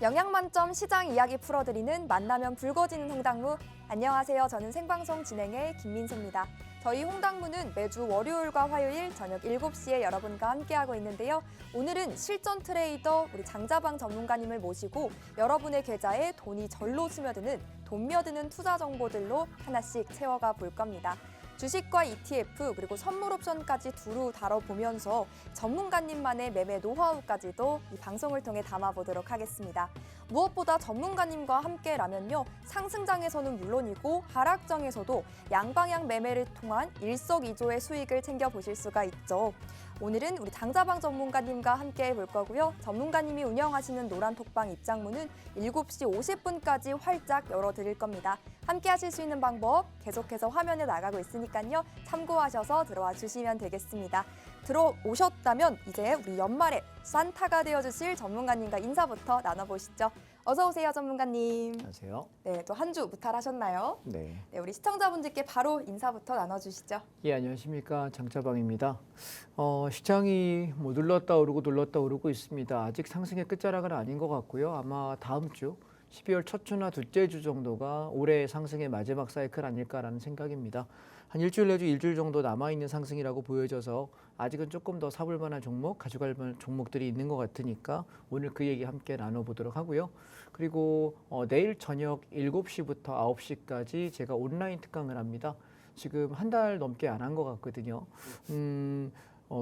영양만점 시장 이야기 풀어드리는 만나면 붉어지는 홍당무. 안녕하세요. 저는 생방송 진행의 김민수입니다. 저희 홍당무는 매주 월요일과 화요일 저녁 7시에 여러분과 함께하고 있는데요. 오늘은 실전 트레이더 우리 장자방 전문가님을 모시고 여러분의 계좌에 돈이 절로 스며드는 돈며드는 투자 정보들로 하나씩 채워가 볼 겁니다. 주식과 ETF 그리고 선물 옵션까지 두루 다뤄보면서 전문가님만의 매매 노하우까지도 이 방송을 통해 담아보도록 하겠습니다. 무엇보다 전문가님과 함께라면요. 상승장에서는 물론이고 하락장에서도 양방향 매매를 통한 일석이조의 수익을 챙겨보실 수가 있죠. 오늘은 우리 장자방 전문가님과 함께 해볼 거고요. 전문가님이 운영하시는 노란톡방 입장문은 7시 50분까지 활짝 열어드릴 겁니다. 함께 하실 수 있는 방법 계속해서 화면에 나가고 있으니까요. 참고하셔서 들어와 주시면 되겠습니다. 들어오셨다면 이제 우리 연말에 산타가 되어주실 전문가님과 인사부터 나눠보시죠. 어서 오세요, 전문가님. 안녕하세요. 네, 또 한 주 무탈하셨나요? 네. 네, 우리 시청자분들께 바로 인사부터 나눠주시죠. 예, 안녕하십니까. 장차방입니다. 시장이 눌렀다 오르고 있습니다. 아직 상승의 끝자락은 아닌 것 같고요. 아마 다음 주 12월 첫 주나 둘째 주 정도가 올해 상승의 마지막 사이클 아닐까라는 생각입니다. 한 일주일 내주 일주일 정도 남아있는 상승이라고 보여져서 아직은 조금 더 사볼 만한 종목, 가져갈 만한 종목들이 있는 것 같으니까 오늘 그 얘기 함께 나눠보도록 하고요. 그리고 내일 저녁 7시부터 9시까지 제가 온라인 특강을 합니다. 지금 한 달 넘게 안 한 것 같거든요.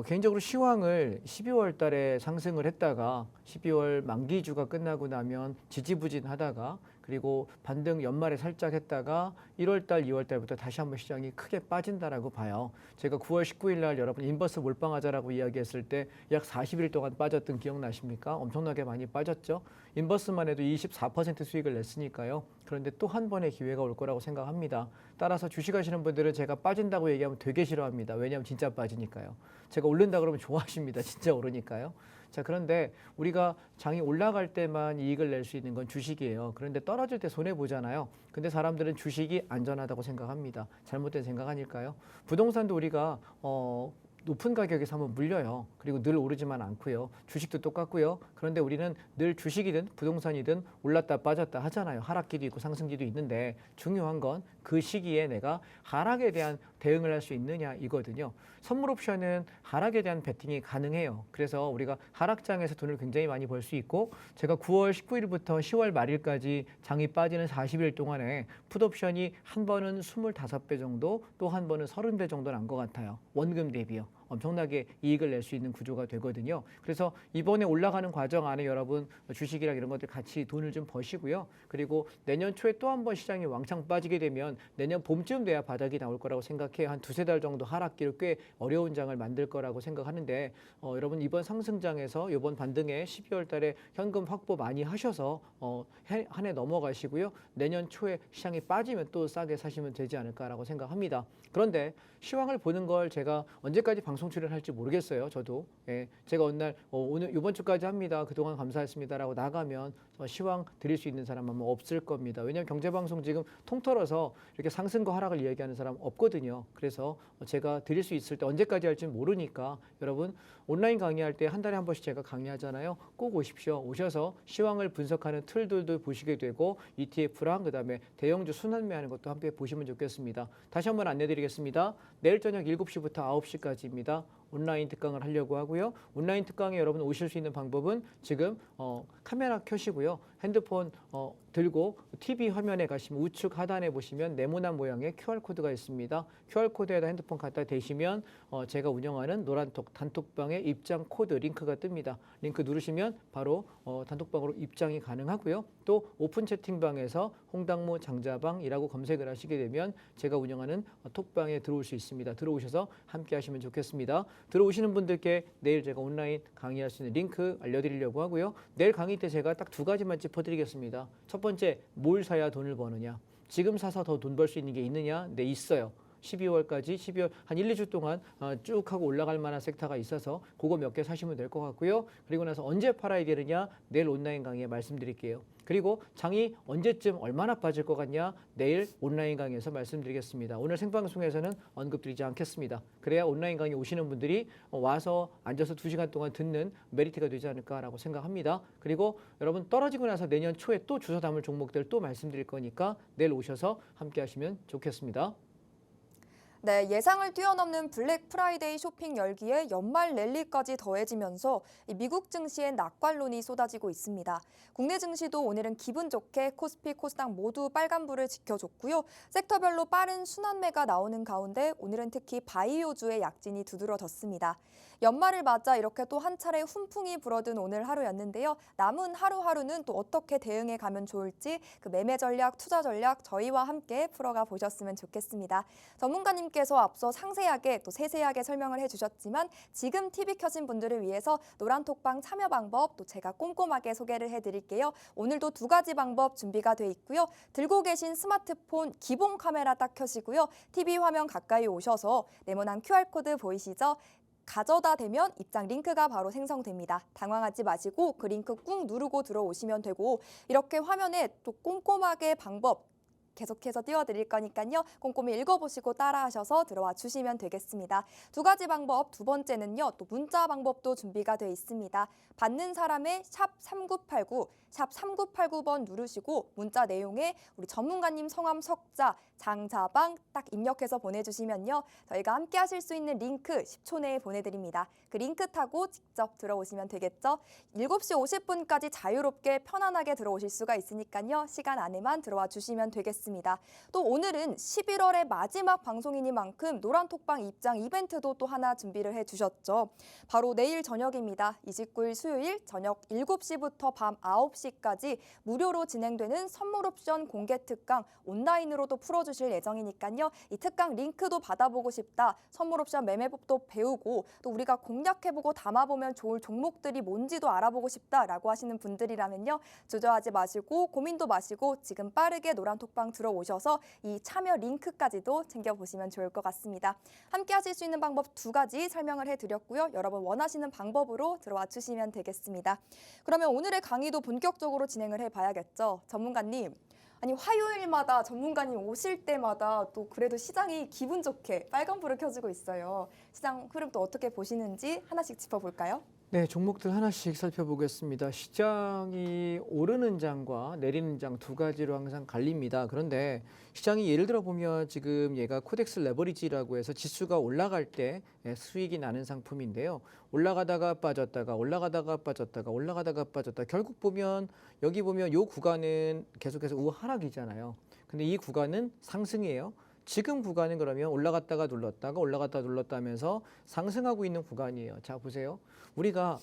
개인적으로 시황을 12월 달에 상승을 했다가 12월 만기주가 끝나고 나면 지지부진하다가 그리고 반등 연말에 살짝 했다가 1월 달, 2월 달부터 다시 한번 시장이 크게 빠진다라고 봐요. 제가 9월 19일 날 여러분 인버스 몰빵하자라고 이야기했을 때 약 40일 동안 빠졌던 기억나십니까? 엄청나게 많이 빠졌죠. 인버스만 해도 24% 수익을 냈으니까요. 그런데 또 한 번의 기회가 올 거라고 생각합니다. 따라서 주식하시는 분들은 제가 빠진다고 얘기하면 되게 싫어합니다. 왜냐하면 진짜 빠지니까요. 제가 오른다 그러면 좋아하십니다. 진짜 오르니까요. 자, 그런데 우리가 장이 올라갈 때만 이익을 낼 수 있는 건 주식이에요. 그런데 떨어질 때 손해 보잖아요. 근데 사람들은 주식이 안전하다고 생각합니다. 잘못된 생각 아닐까요? 부동산도 우리가 높은 가격에 사면 물려요. 그리고 늘 오르지만 않고요. 주식도 똑같고요. 그런데 우리는 늘 주식이든 부동산이든 올랐다 빠졌다 하잖아요. 하락기도 있고 상승기도 있는데 중요한 건 그 시기에 내가 하락에 대한 대응을 할 수 있느냐 이거든요. 선물 옵션은 하락에 대한 베팅이 가능해요. 그래서 우리가 하락장에서 돈을 굉장히 많이 벌 수 있고 제가 9월 19일부터 10월 말일까지 장이 빠지는 40일 동안에 풋옵션이 한 번은 25배 정도 또 한 번은 30배 정도 난 것 같아요. 원금 대비요. 엄청나게 이익을 낼 수 있는 구조가 되거든요. 그래서 이번에 올라가는 과정 안에 여러분 주식이랑 이런 것들 같이 돈을 좀 버시고요. 그리고 내년 초에 또 한 번 시장이 왕창 빠지게 되면 내년 봄쯤 돼야 바닥이 나올 거라고 생각해요. 한 두세 달 정도 하락기로 꽤 어려운 장을 만들 거라고 생각하는데 여러분 이번 상승장에서 이번 반등에 12월 달에 현금 확보 많이 하셔서 한 해 넘어가시고요. 내년 초에 시장이 빠지면 또 싸게 사시면 되지 않을까라고 생각합니다. 그런데 시황을 보는 걸 제가 언제까지 방송 출연할지 모르겠어요. 저도 제가 어느 날 오늘 이번 주까지 합니다. 그동안 감사했습니다라고 나가면 시황 드릴 수 있는 사람 아마 없을 겁니다. 왜냐하면 경제방송 지금 통틀어서 이렇게 상승과 하락을 이야기하는 사람 없거든요. 그래서 제가 드릴 수 있을 때 언제까지 할지는 모르니까 여러분 온라인 강의할 때 한 달에 한 번씩 제가 강의하잖아요. 꼭 오십시오. 오셔서 시황을 분석하는 툴들도 보시게 되고 ETF랑 그다음에 대형주 순환매하는 것도 함께 보시면 좋겠습니다. 다시 한번 안내드리겠습니다. 내일 저녁 7시부터 9시까지입니다. 온라인 특강을 하려고 하고요. 온라인 특강에 여러분 오실 수 있는 방법은 지금 카메라 켜시고요. 핸드폰 들고 TV 화면에 가시면 우측 하단에 보시면 네모난 모양의 QR코드가 있습니다. QR코드에다 핸드폰 갖다 대시면 제가 운영하는 노란톡 단톡방의 입장 코드 링크가 뜹니다. 링크 누르시면 바로 단톡방으로 입장이 가능하고요. 또 오픈 채팅방에서 홍당무 장자방이라고 검색을 하시게 되면 제가 운영하는 톡방에 들어올 수 있습니다. 들어오셔서 함께 하시면 좋겠습니다. 들어오시는 분들께 내일 제가 온라인 강의할 수 있는 링크 알려드리려고 하고요. 내일 강의 때 제가 딱 두 가지만 짚어드리겠습니다. 첫 번째, 뭘 사야 돈을 버느냐. 지금 사서 더 돈 벌 수 있는 게 있느냐? 네, 있어요. 12월까지 12월 한 1, 2주 동안 쭉 하고 올라갈 만한 섹터가 있어서 그거 몇 개 사시면 될 것 같고요. 그리고 나서 언제 팔아야 되느냐 내일 온라인 강의에 말씀드릴게요. 그리고 장이 언제쯤 얼마나 빠질 것 같냐 내일 온라인 강의에서 말씀드리겠습니다. 오늘 생방송에서는 언급드리지 않겠습니다. 그래야 온라인 강의 오시는 분들이 와서 앉아서 2시간 동안 듣는 메리트가 되지 않을까라고 생각합니다. 그리고 여러분 떨어지고 나서 내년 초에 또 주워 담을 종목들 또 말씀드릴 거니까 내일 오셔서 함께 하시면 좋겠습니다. 네, 예상을 뛰어넘는 블랙 프라이데이 쇼핑 열기에 연말 랠리까지 더해지면서 이 미국 증시엔 낙관론이 쏟아지고 있습니다. 국내 증시도 오늘은 기분 좋게 코스피, 코스닥 모두 빨간불을 지켜줬고요. 섹터별로 빠른 순환매가 나오는 가운데 오늘은 특히 바이오주의 약진이 두드러졌습니다. 연말을 맞아 이렇게 또 한 차례 훈풍이 불어든 오늘 하루였는데요. 남은 하루하루는 또 어떻게 대응해 가면 좋을지 그 매매 전략, 투자 전략 저희와 함께 풀어가 보셨으면 좋겠습니다. 전문가님께서 앞서 상세하게 또 세세하게 설명을 해주셨지만 지금 TV 켜진 분들을 위해서 노란톡방 참여 방법 또 제가 꼼꼼하게 소개를 해드릴게요. 오늘도 2가지 방법 준비가 돼 있고요. 들고 계신 스마트폰 기본 카메라 딱 켜시고요. TV 화면 가까이 오셔서 네모난 QR코드 보이시죠? 가져다 대면 입장 링크가 바로 생성됩니다. 당황하지 마시고 그 링크 꾹 누르고 들어오시면 되고 이렇게 화면에 또 꼼꼼하게 방법 계속해서 띄워드릴 거니까요. 꼼꼼히 읽어보시고 따라하셔서 들어와 주시면 되겠습니다. 2가지 방법, 두 번째는요. 또 문자 방법도 준비가 돼 있습니다. 받는 사람의 샵 3989, 샵 3989번 누르시고 문자 내용에 우리 전문가님 성함 석자, 장자방 딱 입력해서 보내주시면요. 저희가 함께 하실 수 있는 링크 10초 내에 보내드립니다. 그 링크 타고 직접 들어오시면 되겠죠. 7시 50분까지 자유롭게 편안하게 들어오실 수가 있으니까요. 시간 안에만 들어와 주시면 되겠습니다. 또 오늘은 11월의 마지막 방송이니만큼 노란톡방 입장 이벤트도 또 하나 준비를 해주셨죠. 바로 내일 저녁입니다. 29일 수요일 저녁 7시부터 밤 9시까지 무료로 진행되는 선물 옵션 공개 특강 온라인으로도 풀어주실 예정이니까요. 이 특강 링크도 받아보고 싶다. 선물 옵션 매매법도 배우고 또 우리가 공략해보고 담아보면 좋을 종목들이 뭔지도 알아보고 싶다라고 하시는 분들이라면요. 주저하지 마시고 고민도 마시고 지금 빠르게 노란톡방 들어오셔서 이 참여 링크까지도 챙겨보시면 좋을 것 같습니다. 함께 하실 수 있는 방법 2가지 설명을 해드렸고요. 여러분 원하시는 방법으로 들어와 주시면 되겠습니다. 그러면 오늘의 강의도 본격적으로 진행을 해봐야겠죠. 전문가님. 아니 화요일마다 전문가님 오실 때마다 또 그래도 시장이 기분 좋게 빨간불을 켜지고 있어요. 시장 흐름 또 어떻게 보시는지 하나씩 짚어볼까요? 네, 종목들 하나씩 살펴보겠습니다. 시장이 오르는 장과 내리는 장 2가지로 항상 갈립니다. 그런데 시장이 예를 들어 보면 지금 얘가 코덱스 레버리지라고 해서 지수가 올라갈 때 수익이 나는 상품인데요. 올라가다가 빠졌다가 올라가다가 빠졌다가 올라가다가 빠졌다. 결국 보면 여기 보면 이 구간은 계속해서 우하락이잖아요. 근데 이 구간은 상승이에요. 지금 구간은 그러면 올라갔다가 눌렀다가 올라갔다가 눌렀다 하면서 상승하고 있는 구간이에요. 자, 보세요. 우리가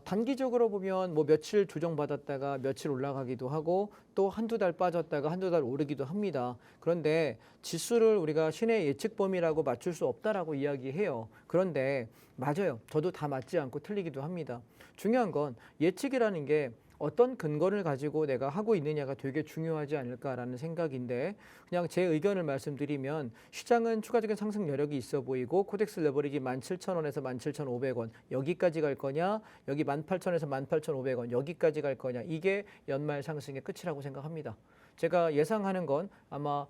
단기적으로 보면 뭐 며칠 조정받았다가 며칠 올라가기도 하고 또 한두 달 빠졌다가 한두 달 오르기도 합니다. 그런데 지수를 우리가 신의 예측 범위라고 맞출 수 없다라고 이야기해요. 그런데 맞아요. 저도 다 맞지 않고 틀리기도 합니다. 중요한 건 예측이라는 게 어떤 근거를 가지고 내가 하고 있느냐가 되게 중요하지 않을까라는 생각인데 그냥 제 의견을 말씀드리면 시장은 추가적인 상승 여력이 있어 보이고 코덱스 레버리지 17,000원에서 17,500원 여기까지 갈 거냐 여기 18,000원에서 18,500원 여기까지 갈 거냐 이게 연말 상승의 끝이라고 생각합니다. 제가 예상하는 건 아마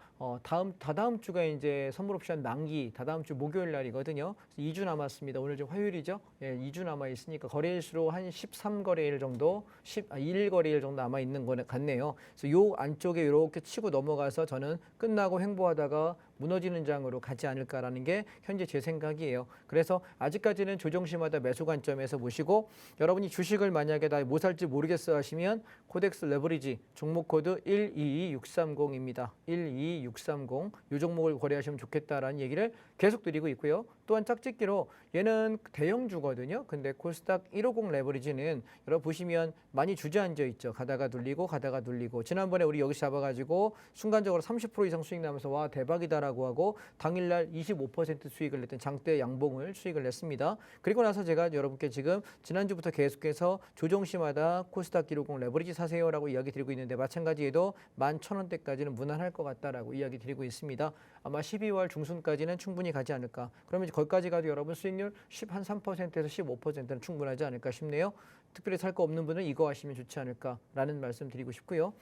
다다음 주가 이제 선물 옵션 만기 다다음 주 목요일 날이거든요. 2주 남았습니다. 오늘 지금 화요일이죠. 예, 2주 남아 있으니까 거래일수로 한 13거래일 정도, 1거래일 정도 남아 있는 거 같네요. 그래서 요 안쪽에 이렇게 치고 넘어가서 저는 끝나고 횡보하다가 무너지는 장으로 가지 않을까라는 게 현재 제 생각이에요. 그래서 아직까지는 조정시마다 매수 관점에서 보시고 여러분이 주식을 만약에 나 뭐 살지 모르겠어 하시면 코덱스 레버리지 종목 코드 122630입니다. 12630 이 종목을 거래하시면 좋겠다라는 얘기를 계속 드리고 있고요. 또한 짝짓기로 얘는 대형주거든요. 근데 코스닥 150 레버리지는 여러분 보시면 많이 주저앉아 있죠. 가다가 눌리고 가다가 눌리고 지난번에 우리 여기서 잡아가지고 순간적으로 30% 이상 수익 나면서 와 대박이다라고 하고 당일날 25% 수익을 냈던 장대 양봉을 수익을 냈습니다. 그리고 나서 제가 여러분께 지금 지난주부터 계속해서 조정시마다 코스닥 150 레버리지 사세요라고 이야기 드리고 있는데 마찬가지에도 11,000원대까지는 무난할 것 같다라고 이야기 드리고 있습니다. 아마 12월 중순까지는 충분히 가지 않을까. 그러면 거기까지 가도 여러분 수익률 한 3%에서 15%는 충분하지 않을까 싶네요. 특별히 살 거 없는 분은 이거 하시면 좋지 않을까라는 말씀 드리고 싶고요.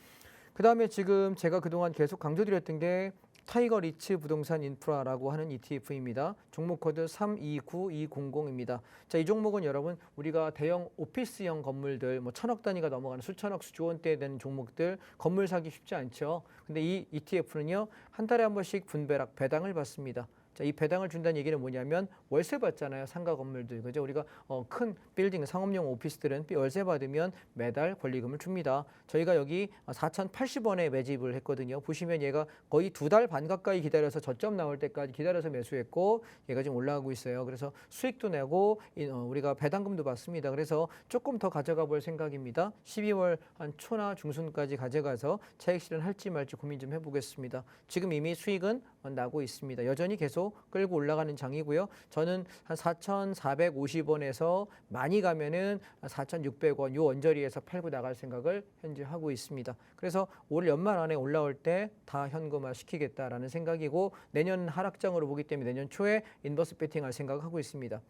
그다음에 지금 제가 그동안 계속 강조드렸던 게 타이거 리츠 부동산 인프라라고 하는 ETF입니다. 종목 코드 329200입니다. 자, 이 종목은 여러분 우리가 대형 오피스형 건물들 뭐 천억 단위가 넘어가는 수천억 수조 원대 되는 종목들 건물 사기 쉽지 않죠. 근데 이 ETF는요. 한 달에 한 번씩 분배락 배당을 받습니다. 자, 이 배당을 준다는 얘기는 뭐냐면 월세 받잖아요. 상가 건물들. 그죠? 우리가 큰 빌딩, 상업용 오피스들은 월세 받으면 매달 권리금을 줍니다. 저희가 여기 4,080원에 매집을 했거든요. 보시면 얘가 거의 2달 반 가까이 기다려서 저점 나올 때까지 기다려서 매수했고 얘가 지금 올라가고 있어요. 그래서 수익도 내고 우리가 배당금도 받습니다. 그래서 조금 더 가져가 볼 생각입니다. 12월 한 초나 중순까지 가져가서 차익 실현할지 말지 고민 좀 해보겠습니다. 지금 이미 수익은 나고 있습니다. 여전히 계속 끌고 올라가는 장이고요. 저는 한 4,450원에서 많이 가면은 4,600원 요 언저리에서 팔고 나갈 생각을 현재 하고 있습니다. 그래서 올 연말 안에 올라올 때 다 현금화 시키겠다라는 생각이고 내년 하락장으로 보기 때문에 내년 초에 인버스 배팅할 생각을 하고 있습니다.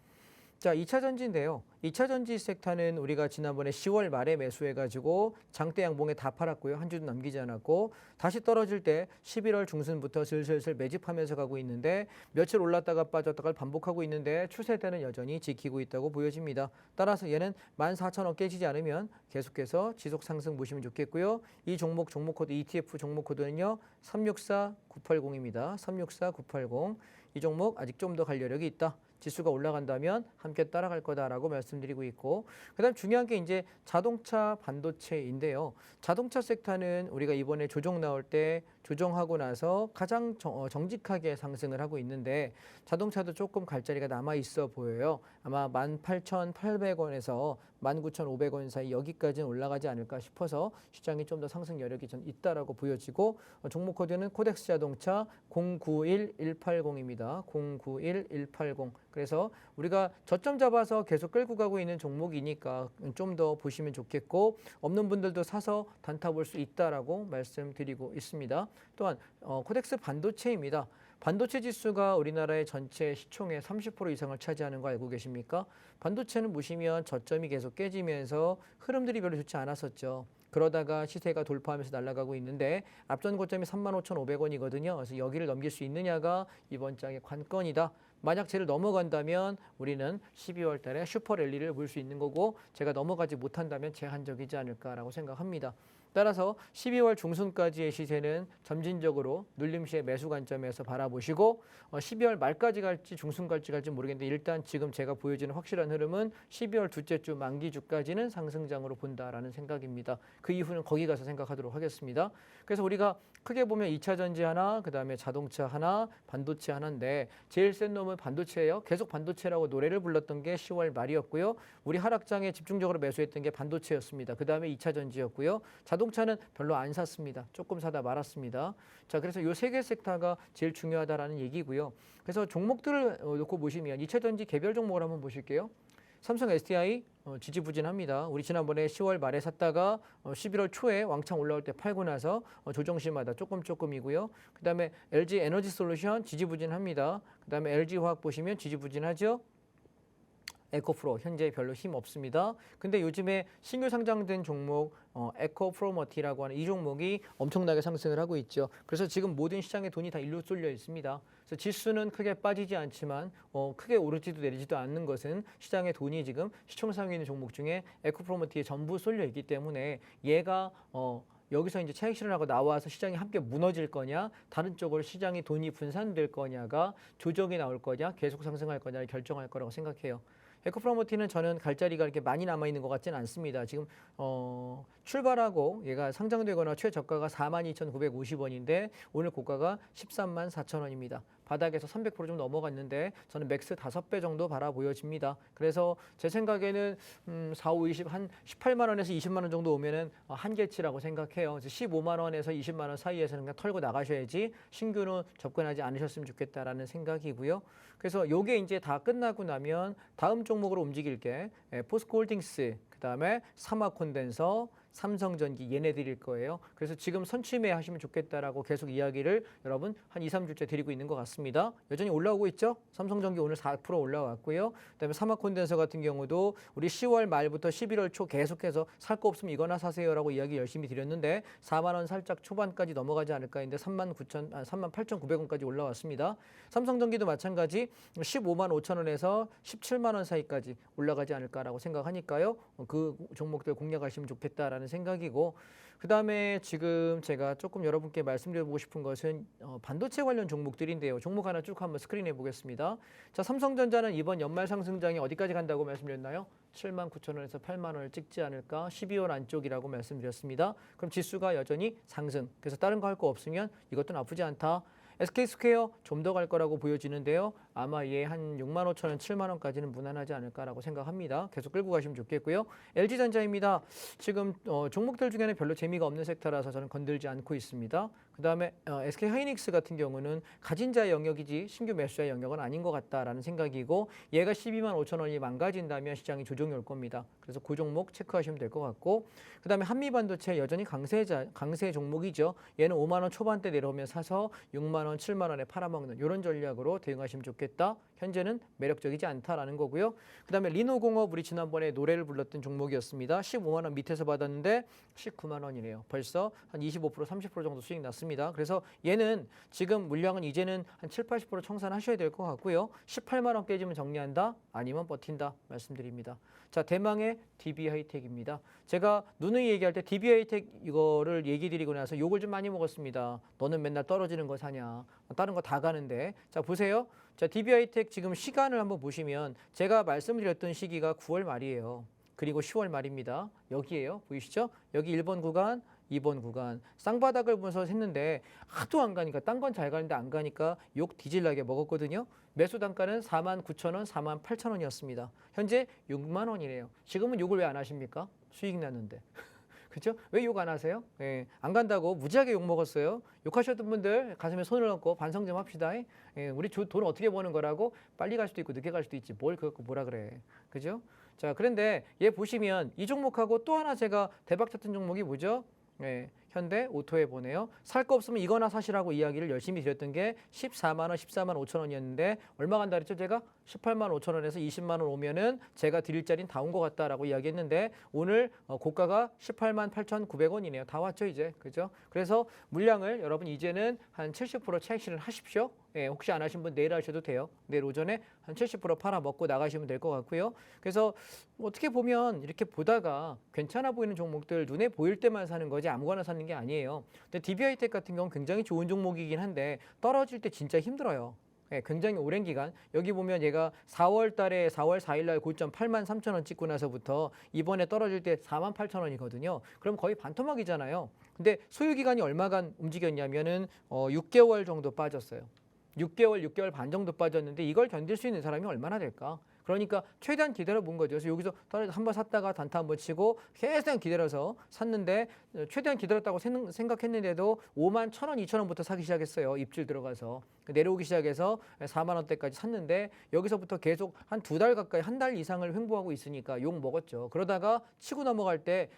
자, 2차 전지인데요. 2차 전지 섹터는 우리가 지난번에 10월 말에 매수해가지고 장대 양봉에 다 팔았고요. 한 주도 남기지 않았고 다시 떨어질 때 11월 중순부터 슬슬 매집하면서 가고 있는데 며칠 올랐다가 빠졌다가 반복하고 있는데 추세대는 여전히 지키고 있다고 보여집니다. 따라서 얘는 14,000원 깨지지 않으면 계속해서 지속 상승 보시면 좋겠고요. 이 종목 코드 ETF 종목 코드는요. 364980입니다. 364980. 이 종목 아직 좀 더 갈 여력이 있다. 지수가 올라간다면 함께 따라갈 거다라고 말씀드리고 있고 그다음 중요한 게 이제 자동차 반도체인데요. 자동차 섹터는 우리가 이번에 조정 나올 때 조정하고 나서 가장 정직하게 상승을 하고 있는데 자동차도 조금 갈 자리가 남아 있어 보여요. 아마 18,800원에서 19,500원 사이 여기까지는 올라가지 않을까 싶어서 시장이 좀 더 상승 여력이 좀 있다라고 보여지고 종목 코드는 코덱스 자동차 091180입니다. 091180. 그래서 우리가 저점 잡아서 계속 끌고 가고 있는 종목이니까 좀 더 보시면 좋겠고 없는 분들도 사서 단타 볼 수 있다라고 말씀드리고 있습니다. 또한 코덱스 반도체입니다. 반도체 지수가 우리나라의 전체 시총의 30% 이상을 차지하는 거 알고 계십니까? 반도체는 보시면 저점이 계속 깨지면서 흐름들이 별로 좋지 않았었죠. 그러다가 시세가 돌파하면서 날아가고 있는데 앞전 고점이 35,500원이거든요. 그래서 여기를 넘길 수 있느냐가 이번 장의 관건이다. 만약 쟤를 넘어간다면 우리는 12월 달에 슈퍼랠리를 볼 수 있는 거고 제가 넘어가지 못한다면 제한적이지 않을까라고 생각합니다. 따라서 12월 중순까지의 시세는 점진적으로 눌림시의 매수 관점에서 바라보시고 12월 말까지 갈지 중순까지 갈지 모르겠는데 일단 지금 제가 보여지는 확실한 흐름은 12월 둘째 주 만기주까지는 상승장으로 본다라는 생각입니다. 그 이후는 거기 가서 생각하도록 하겠습니다. 그래서 우리가 크게 보면 2차 전지 하나, 그다음에 자동차 하나, 반도체 하나인데 제일 센 놈은 반도체예요. 계속 반도체라고 노래를 불렀던 게 10월 말이었고요. 우리 하락장에 집중적으로 매수했던 게 반도체였습니다. 그다음에 2차 전지였고요. 자동차는 별로 안 샀습니다. 조금 사다 말았습니다. 자, 그래서 이 세 개 섹터가 제일 중요하다라는 얘기고요. 그래서 종목들을 놓고 보시면 2차 전지 개별 종목을 한번 보실게요. 삼성 SDI 지지부진합니다. 우리 지난번에 10월 말에 샀다가 11월 초에 왕창 올라올 때 팔고 나서 조정시마다 조금이고요. 그다음에 LG 에너지 솔루션 지지부진합니다. 그다음에 LG 화학 보시면 지지부진하죠. 에코프로 현재 별로 힘 없습니다. 근데 요즘에 신규 상장된 종목 에코프로머티라고 하는 이 종목이 엄청나게 상승을 하고 있죠. 그래서 지금 모든 시장에 돈이 다 일로 쏠려 있습니다. 그래서 지수는 크게 빠지지 않지만 크게 오르지도 내리지도 않는 것은 시장에 돈이 지금 시총상에 있는 종목 중에 에코프로머티에 전부 쏠려 있기 때문에 얘가 여기서 이제 차익 실현하고 나와서 시장이 함께 무너질 거냐, 다른 쪽으로 시장이 돈이 분산될 거냐가 조정이 나올 거냐, 계속 상승할 거냐를 결정할 거라고 생각해요. 에코프로머티는 저는 갈 자리가 이렇게 많이 남아 있는 것 같지는 않습니다. 지금 출발하고 얘가 상장되거나 최저가가 42,950원인데 오늘 고가가 134,000원입니다. 바닥에서 300%좀 넘어갔는데 저는 맥스 5배 정도 바라 보여집니다. 그래서 제 생각에는 4, 5, 20, 한 18만 원에서 20만 원 정도 오면은 한계치라고 생각해요. 15만 원에서 20만 원 사이에서는 그냥 털고 나가셔야지 신규는 접근하지 않으셨으면 좋겠다라는 생각이고요. 그래서 요게 이제 다 끝나고 나면 다음 종목으로 움직일 게 포스코홀딩스, 그다음에 사마콘덴서, 삼성전기 얘네들일 거예요. 그래서 지금 선취매 하시면 좋겠다라고 계속 이야기를 여러분 한 2, 3주째 드리고 있는 것 같습니다. 여전히 올라오고 있죠. 삼성전기 오늘 4% 올라왔고요. 그다음에 사마콘덴서 같은 경우도 우리 10월 말부터 11월 초 계속해서 살 거 없으면 이거나 사세요라고 이야기 열심히 드렸는데 4만 원 살짝 초반까지 넘어가지 않을까 했는데 38,900원까지 올라왔습니다. 삼성전기도 마찬가지 15만 5천 원에서 17만 원 사이까지 올라가지 않을까라고 생각하니까요. 그 종목들 공략하시면 좋겠다라는 생각이고, 그다음에 지금 제가 조금 여러분께 말씀드려보고 싶은 것은 반도체 관련 종목들인데요. 종목 하나 쭉 한번 스크린해 보겠습니다. 자, 삼성전자는 이번 연말 상승장이 어디까지 간다고 말씀드렸나요? 7만 9천 원에서 8만 원을 찍지 않을까, 12월 안쪽이라고 말씀드렸습니다. 그럼 지수가 여전히 상승. 그래서 다른 거 할 거 없으면 이것도 나쁘지 않다. SK스퀘어 좀 더 갈 거라고 보여지는데요. 아마 얘 한 6만 5천 원, 7만 원까지는 무난하지 않을까라고 생각합니다. 계속 끌고 가시면 좋겠고요. LG전자입니다. 지금 종목들 중에는 별로 재미가 없는 섹터라서 저는 건들지 않고 있습니다. 그다음에 SK하이닉스 같은 경우는 가진 자의 영역이지 신규 매수자의 영역은 아닌 것 같다라는 생각이고, 얘가 12만 5천 원이 망가진다면 시장이 조정이 올 겁니다. 그래서 그 종목 체크하시면 될 것 같고, 그다음에 한미반도체 여전히 강세 종목이죠. 얘는 5만 원 초반대 내려오면 사서 6만 원, 7만 원에 팔아먹는 이런 전략으로 대응하시면 좋겠다. 현재는 매력적이지 않다라는 거고요. 그다음에 리노공업, 우리 지난번에 노래를 불렀던 종목이었습니다. 15만 원 밑에서 받았는데 19만 원이네요. 벌써 한 25%, 30% 정도 수익 났습니다. 그래서 얘는 지금 물량은 이제는 한 7, 80% 청산하셔야 될 것 같고요. 18만 원 깨지면 정리한다, 아니면 버틴다 말씀드립니다. 자, 대망의 DB하이텍입니다. 제가 누누이 얘기할 때 DB하이텍 이거를 얘기 드리고 나서 욕을 좀 많이 먹었습니다. 너는 맨날 떨어지는 거 사냐, 다른 거 다 가는데. 자, 보세요. 자, DB하이텍 지금 시간을 한번 보시면 제가 말씀드렸던 시기가 9월 말이에요. 그리고 10월 말입니다. 여기에요. 보이시죠? 여기 1번 구간, 2번 구간. 쌍바닥을 보면서 했는데 하도 안 가니까, 딴 건 잘 가는데 안 가니까 욕 뒤질나게 먹었거든요. 매수 단가는 4만 9천 원, 4만 8천 원이었습니다. 현재 6만 원이래요. 지금은 욕을 왜 안 하십니까? 수익 났는데. 그렇죠? 왜 욕 안 하세요? 예, 안 간다고 무지하게 욕 먹었어요. 욕하셨던 분들 가슴에 손을 얹고 반성 좀 합시다. 예, 우리 돈 어떻게 버는 거라고. 빨리 갈 수도 있고 늦게 갈 수도 있지. 뭘 그거 뭐라 그래. 그죠? 자, 그런데 얘 보시면 이 종목하고 또 하나 제가 대박 쳤던 종목이 뭐죠? 예, 현대 오토에 보네요. 살 거 없으면 이거나 사시라고 이야기를 열심히 드렸던 게 14만 원, 14만 5천 원이었는데 얼마 간다 그랬죠? 제가 18만 5천 원에서 20만 원 오면은 제가 드릴 자리는 다 온 것 같다라고 이야기했는데 오늘 고가가 18만 8,900원이네요. 다 왔죠 이제, 그죠? 그래서 물량을 여러분 이제는 한 70% 차익 실현 하십시오. 예, 혹시 안 하신 분 내일 하셔도 돼요. 내일 오전에 한 70% 팔아 먹고 나가시면 될 것 같고요. 그래서 어떻게 보면 이렇게 보다가 괜찮아 보이는 종목들 눈에 보일 때만 사는 거지 아무거나 사는 게 아니에요. 근데 DB하이텍 같은 경우는 굉장히 좋은 종목이긴 한데 떨어질 때 진짜 힘들어요. 예, 굉장히 오랜 기간. 여기 보면 얘가 4월 달에 4월 4일 날 고점 8만 3천 원 찍고 나서부터 이번에 떨어질 때 4만 8천 원이거든요. 그럼 거의 반토막이잖아요. 근데 소요 기간이 얼마간 움직였냐면은 6개월 정도 빠졌어요. 6개월 반 정도 빠졌는데 이걸 견딜 수 있는 사람이 얼마나 될까? 그러니까 최대한 기다려 본 거죠. 그래서 여기서 한번 샀다가 단타 한번 치고 계속 기다려서 샀는데 최대한 기다렸다고 생각했는데도 5만 1천 원, 2천 원부터 사기 시작했어요. 입질 들어가서 내려오기 시작해서 4만 원대까지 샀는데 여기서부터 계속 한 2달 가까이, 한 달 이상을 횡보하고 있으니까 욕 먹었죠. 그러다가 치고 넘어갈 때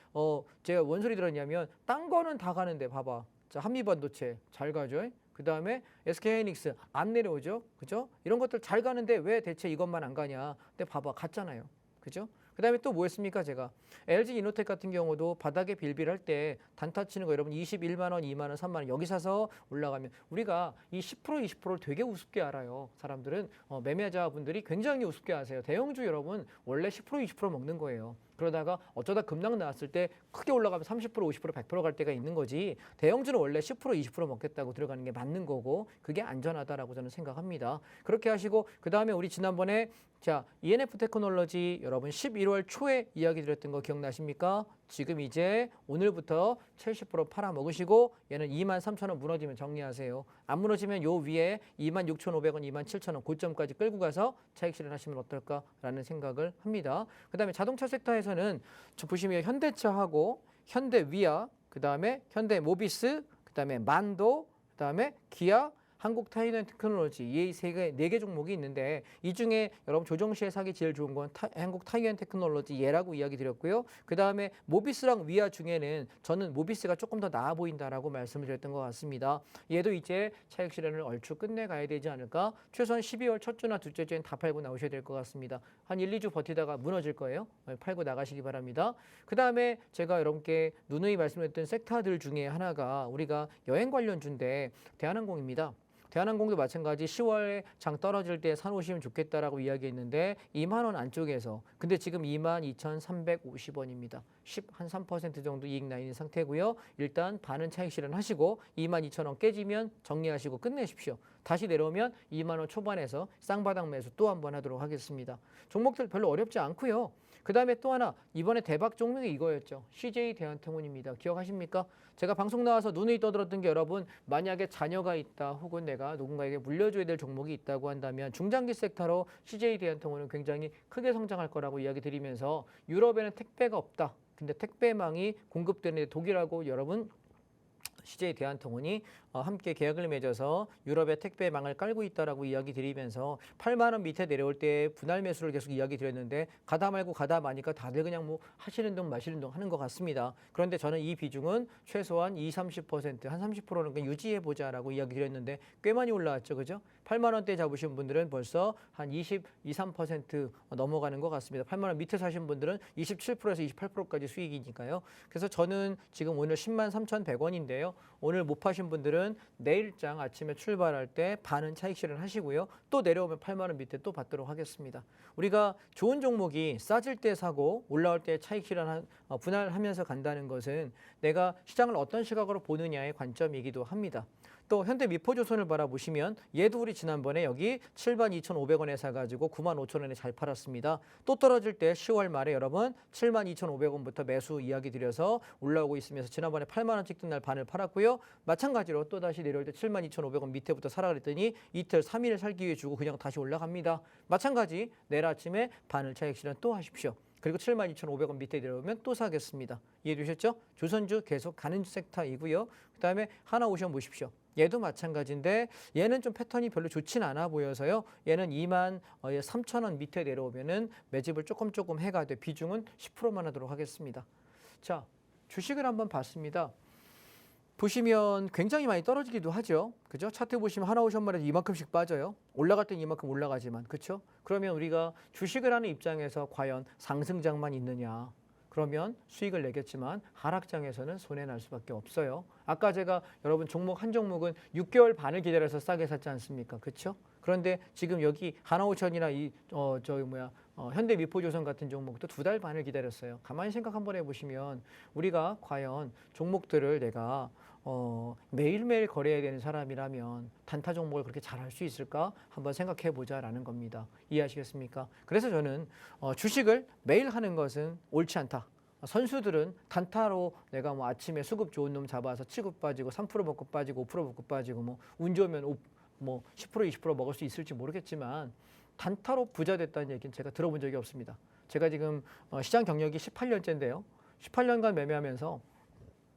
제가 뭔 소리 들었냐면 딴 거는 다 가는데 봐봐. 자, 한미반도체 잘 가죠. 그 다음에 SK하이닉스 안 내려오죠. 그죠? 이런 것들 잘 가는데 왜 대체 이것만 안 가냐. 근데 봐봐. 갔잖아요. 그죠? 그 다음에 또 뭐 했습니까? 제가 LG이노텍 같은 경우도 바닥에 빌빌할 때 단타 치는 거 여러분 21만 원, 2만 원, 3만 원 여기 사서 올라가면 우리가 이 10%, 20%를 되게 우습게 알아요. 사람들은 매매자분들이 굉장히 우습게 아세요. 대형주 여러분 원래 10%, 20% 먹는 거예요. 그러다가 어쩌다 급락 나왔을 때 크게 올라가면 30%, 50%, 100% 갈 때가 있는 거지. 대형주는 원래 10%, 20% 먹겠다고 들어가는 게 맞는 거고 그게 안전하다라고 저는 생각합니다. 그렇게 하시고 그 다음에 우리 지난번에 자 ENF 테크놀로지 여러분 11 1월 초에 이야기 드렸던 거 기억나십니까? 지금 이제 오늘부터 70% 팔아먹으시고 얘는 23,000원 무너지면 정리하세요. 안 무너지면 요 위에 26,500원, 27,000원 고점까지 끌고 가서 차익 실현하시면 어떨까라는 생각을 합니다. 그다음에 자동차 섹터에서는 저 보시면 현대차하고 현대위아, 그다음에 현대모비스, 그다음에 만도, 그다음에 기아, 한국타이어앤테크놀로지 이 네 개 종목이 있는데 이 중에 여러분 조정 시에 사기 제일 좋은 건 한국타이어앤테크놀로지 얘라고 이야기 드렸고요. 그다음에 모비스랑 위아 중에는 저는 모비스가 조금 더 나아 보인다라고 말씀을 드렸던 것 같습니다. 얘도 이제 차익 실현을 얼추 끝내가야 되지 않을까? 최소한 12월 첫 주나 둘째 주엔 다 팔고 나오셔야 될 것 같습니다. 한 1, 2주 버티다가 무너질 거예요. 팔고 나가시기 바랍니다. 그다음에 제가 여러분께 누누이 말씀드렸던 섹터들 중에 하나가 우리가 여행 관련주인데 대한항공입니다. 대한항공도 마찬가지 10월에 장 떨어질 때 사놓으시면 좋겠다라고 이야기했는데 2만 원 안쪽에서 근데 지금 22,350원입니다. 한 3% 정도 이익 나 있는 상태고요. 일단 반은 차익 실현하시고 22,000원 깨지면 정리하시고 끝내십시오. 다시 내려오면 2만 원 초반에서 쌍바닥 매수 또 한 번 하도록 하겠습니다. 종목들 별로 어렵지 않고요. 그다음에 또 하나 이번에 대박 종목이 이거였죠. CJ 대한통운입니다. 기억하십니까? 제가 방송 나와서 누누이 떠들었던 게 여러분 만약에 자녀가 있다 혹은 내가 누군가에게 물려줘야 될 종목이 있다고 한다면 중장기 섹터로 CJ 대한통운은 굉장히 크게 성장할 거라고 이야기 드리면서 유럽에는 택배가 없다. 근데 택배망이 공급되는데 독일하고 여러분 CJ 대한통운이 함께 계약을 맺어서 유럽의 택배망을 깔고 있다라고 이야기 드리면서 8만 원 밑에 내려올 때 분할 매수를 계속 이야기 드렸는데 가다 말고 가다 마니까 다들 그냥 뭐 하시는 동 마시는 동 하는 것 같습니다. 그런데 저는 이 비중은 최소한 20-30%, 한 30%는 그냥 유지해 보자라고 이야기 드렸는데 꽤 많이 올라왔죠. 그죠? 8만 원대 잡으신 분들은 벌써 한 23% 넘어가는 것 같습니다. 8만 원 밑에 사신 분들은 27%에서 28%까지 수익이니까요. 그래서 저는 지금 오늘 10만 3,100원인데요. 오늘 못 파신 분들은 내일장 아침에 출발할 때 반은 차익 실현하시고요. 또 내려오면 8만 원 밑에 또 받도록 하겠습니다. 우리가 좋은 종목이 싸질 때 사고 올라올 때 차익 실현 분할하면서 간다는 것은 내가 시장을 어떤 시각으로 보느냐의 관점이기도 합니다. 또 현대 미포조선을 바라보시면 얘도 우리 지난번에 여기 72,500원에 사가지고 95,000원에 잘 팔았습니다. 또 떨어질 때 10월 말에 여러분 72,500원부터 매수 이야기 드려서 올라오고 있으면서 지난번에 8만 원 찍던 날 반을 팔았고요. 마찬가지로 또 다시 내려올 때 72,500원 밑에부터 사라 그랬더니 이틀 3일을 살기 위해 주고 그냥 다시 올라갑니다. 마찬가지 내일 아침에 반을 차익 실현 또 하십시오. 그리고 72,500원 밑에 내려오면 또 사겠습니다. 이해되셨죠? 조선주 계속 가는 섹터이고요. 그다음에 하나오션 보십시오. 얘도 마찬가지인데 얘는 좀 패턴이 별로 좋진 않아 보여서요. 얘는 23,000원 밑에 내려오면은 매집을 조금 해가되 비중은 10%만 하도록 하겠습니다. 자, 주식을 한번 봤습니다. 보시면 굉장히 많이 떨어지기도 하죠. 그죠? 차트 보시면 하나오션만 해도 이만큼씩 빠져요. 올라갈 땐 이만큼 올라가지만. 그렇죠? 그러면 우리가 주식을 하는 입장에서 과연 상승장만 있느냐? 그러면 수익을 내겠지만 하락장에서는 손해날 수밖에 없어요. 아까 제가 여러분 종목 한 종목은 6개월 반을 기다려서 싸게 샀지 않습니까? 그렇죠? 그런데 지금 여기 하나오션이나 현대미포조선 같은 종목도 2달 반을 기다렸어요. 가만히 생각 한번 해보시면 우리가 과연 종목들을 내가 매일매일 거래해야 되는 사람이라면 단타 종목을 그렇게 잘할 수 있을까? 한번 생각해 보자라는 겁니다. 이해하시겠습니까? 그래서 저는 주식을 매일 하는 것은 옳지 않다. 선수들은 단타로 내가 뭐 아침에 수급 좋은 놈 잡아서 7급 빠지고 3% 먹고 빠지고 5% 먹고 빠지고 뭐 운 좋으면 10% 20% 먹을 수 있을지 모르겠지만 단타로 부자 됐다는 얘기는 제가 들어본 적이 없습니다. 제가 지금 시장 경력이 18년째인데요. 18년간 매매하면서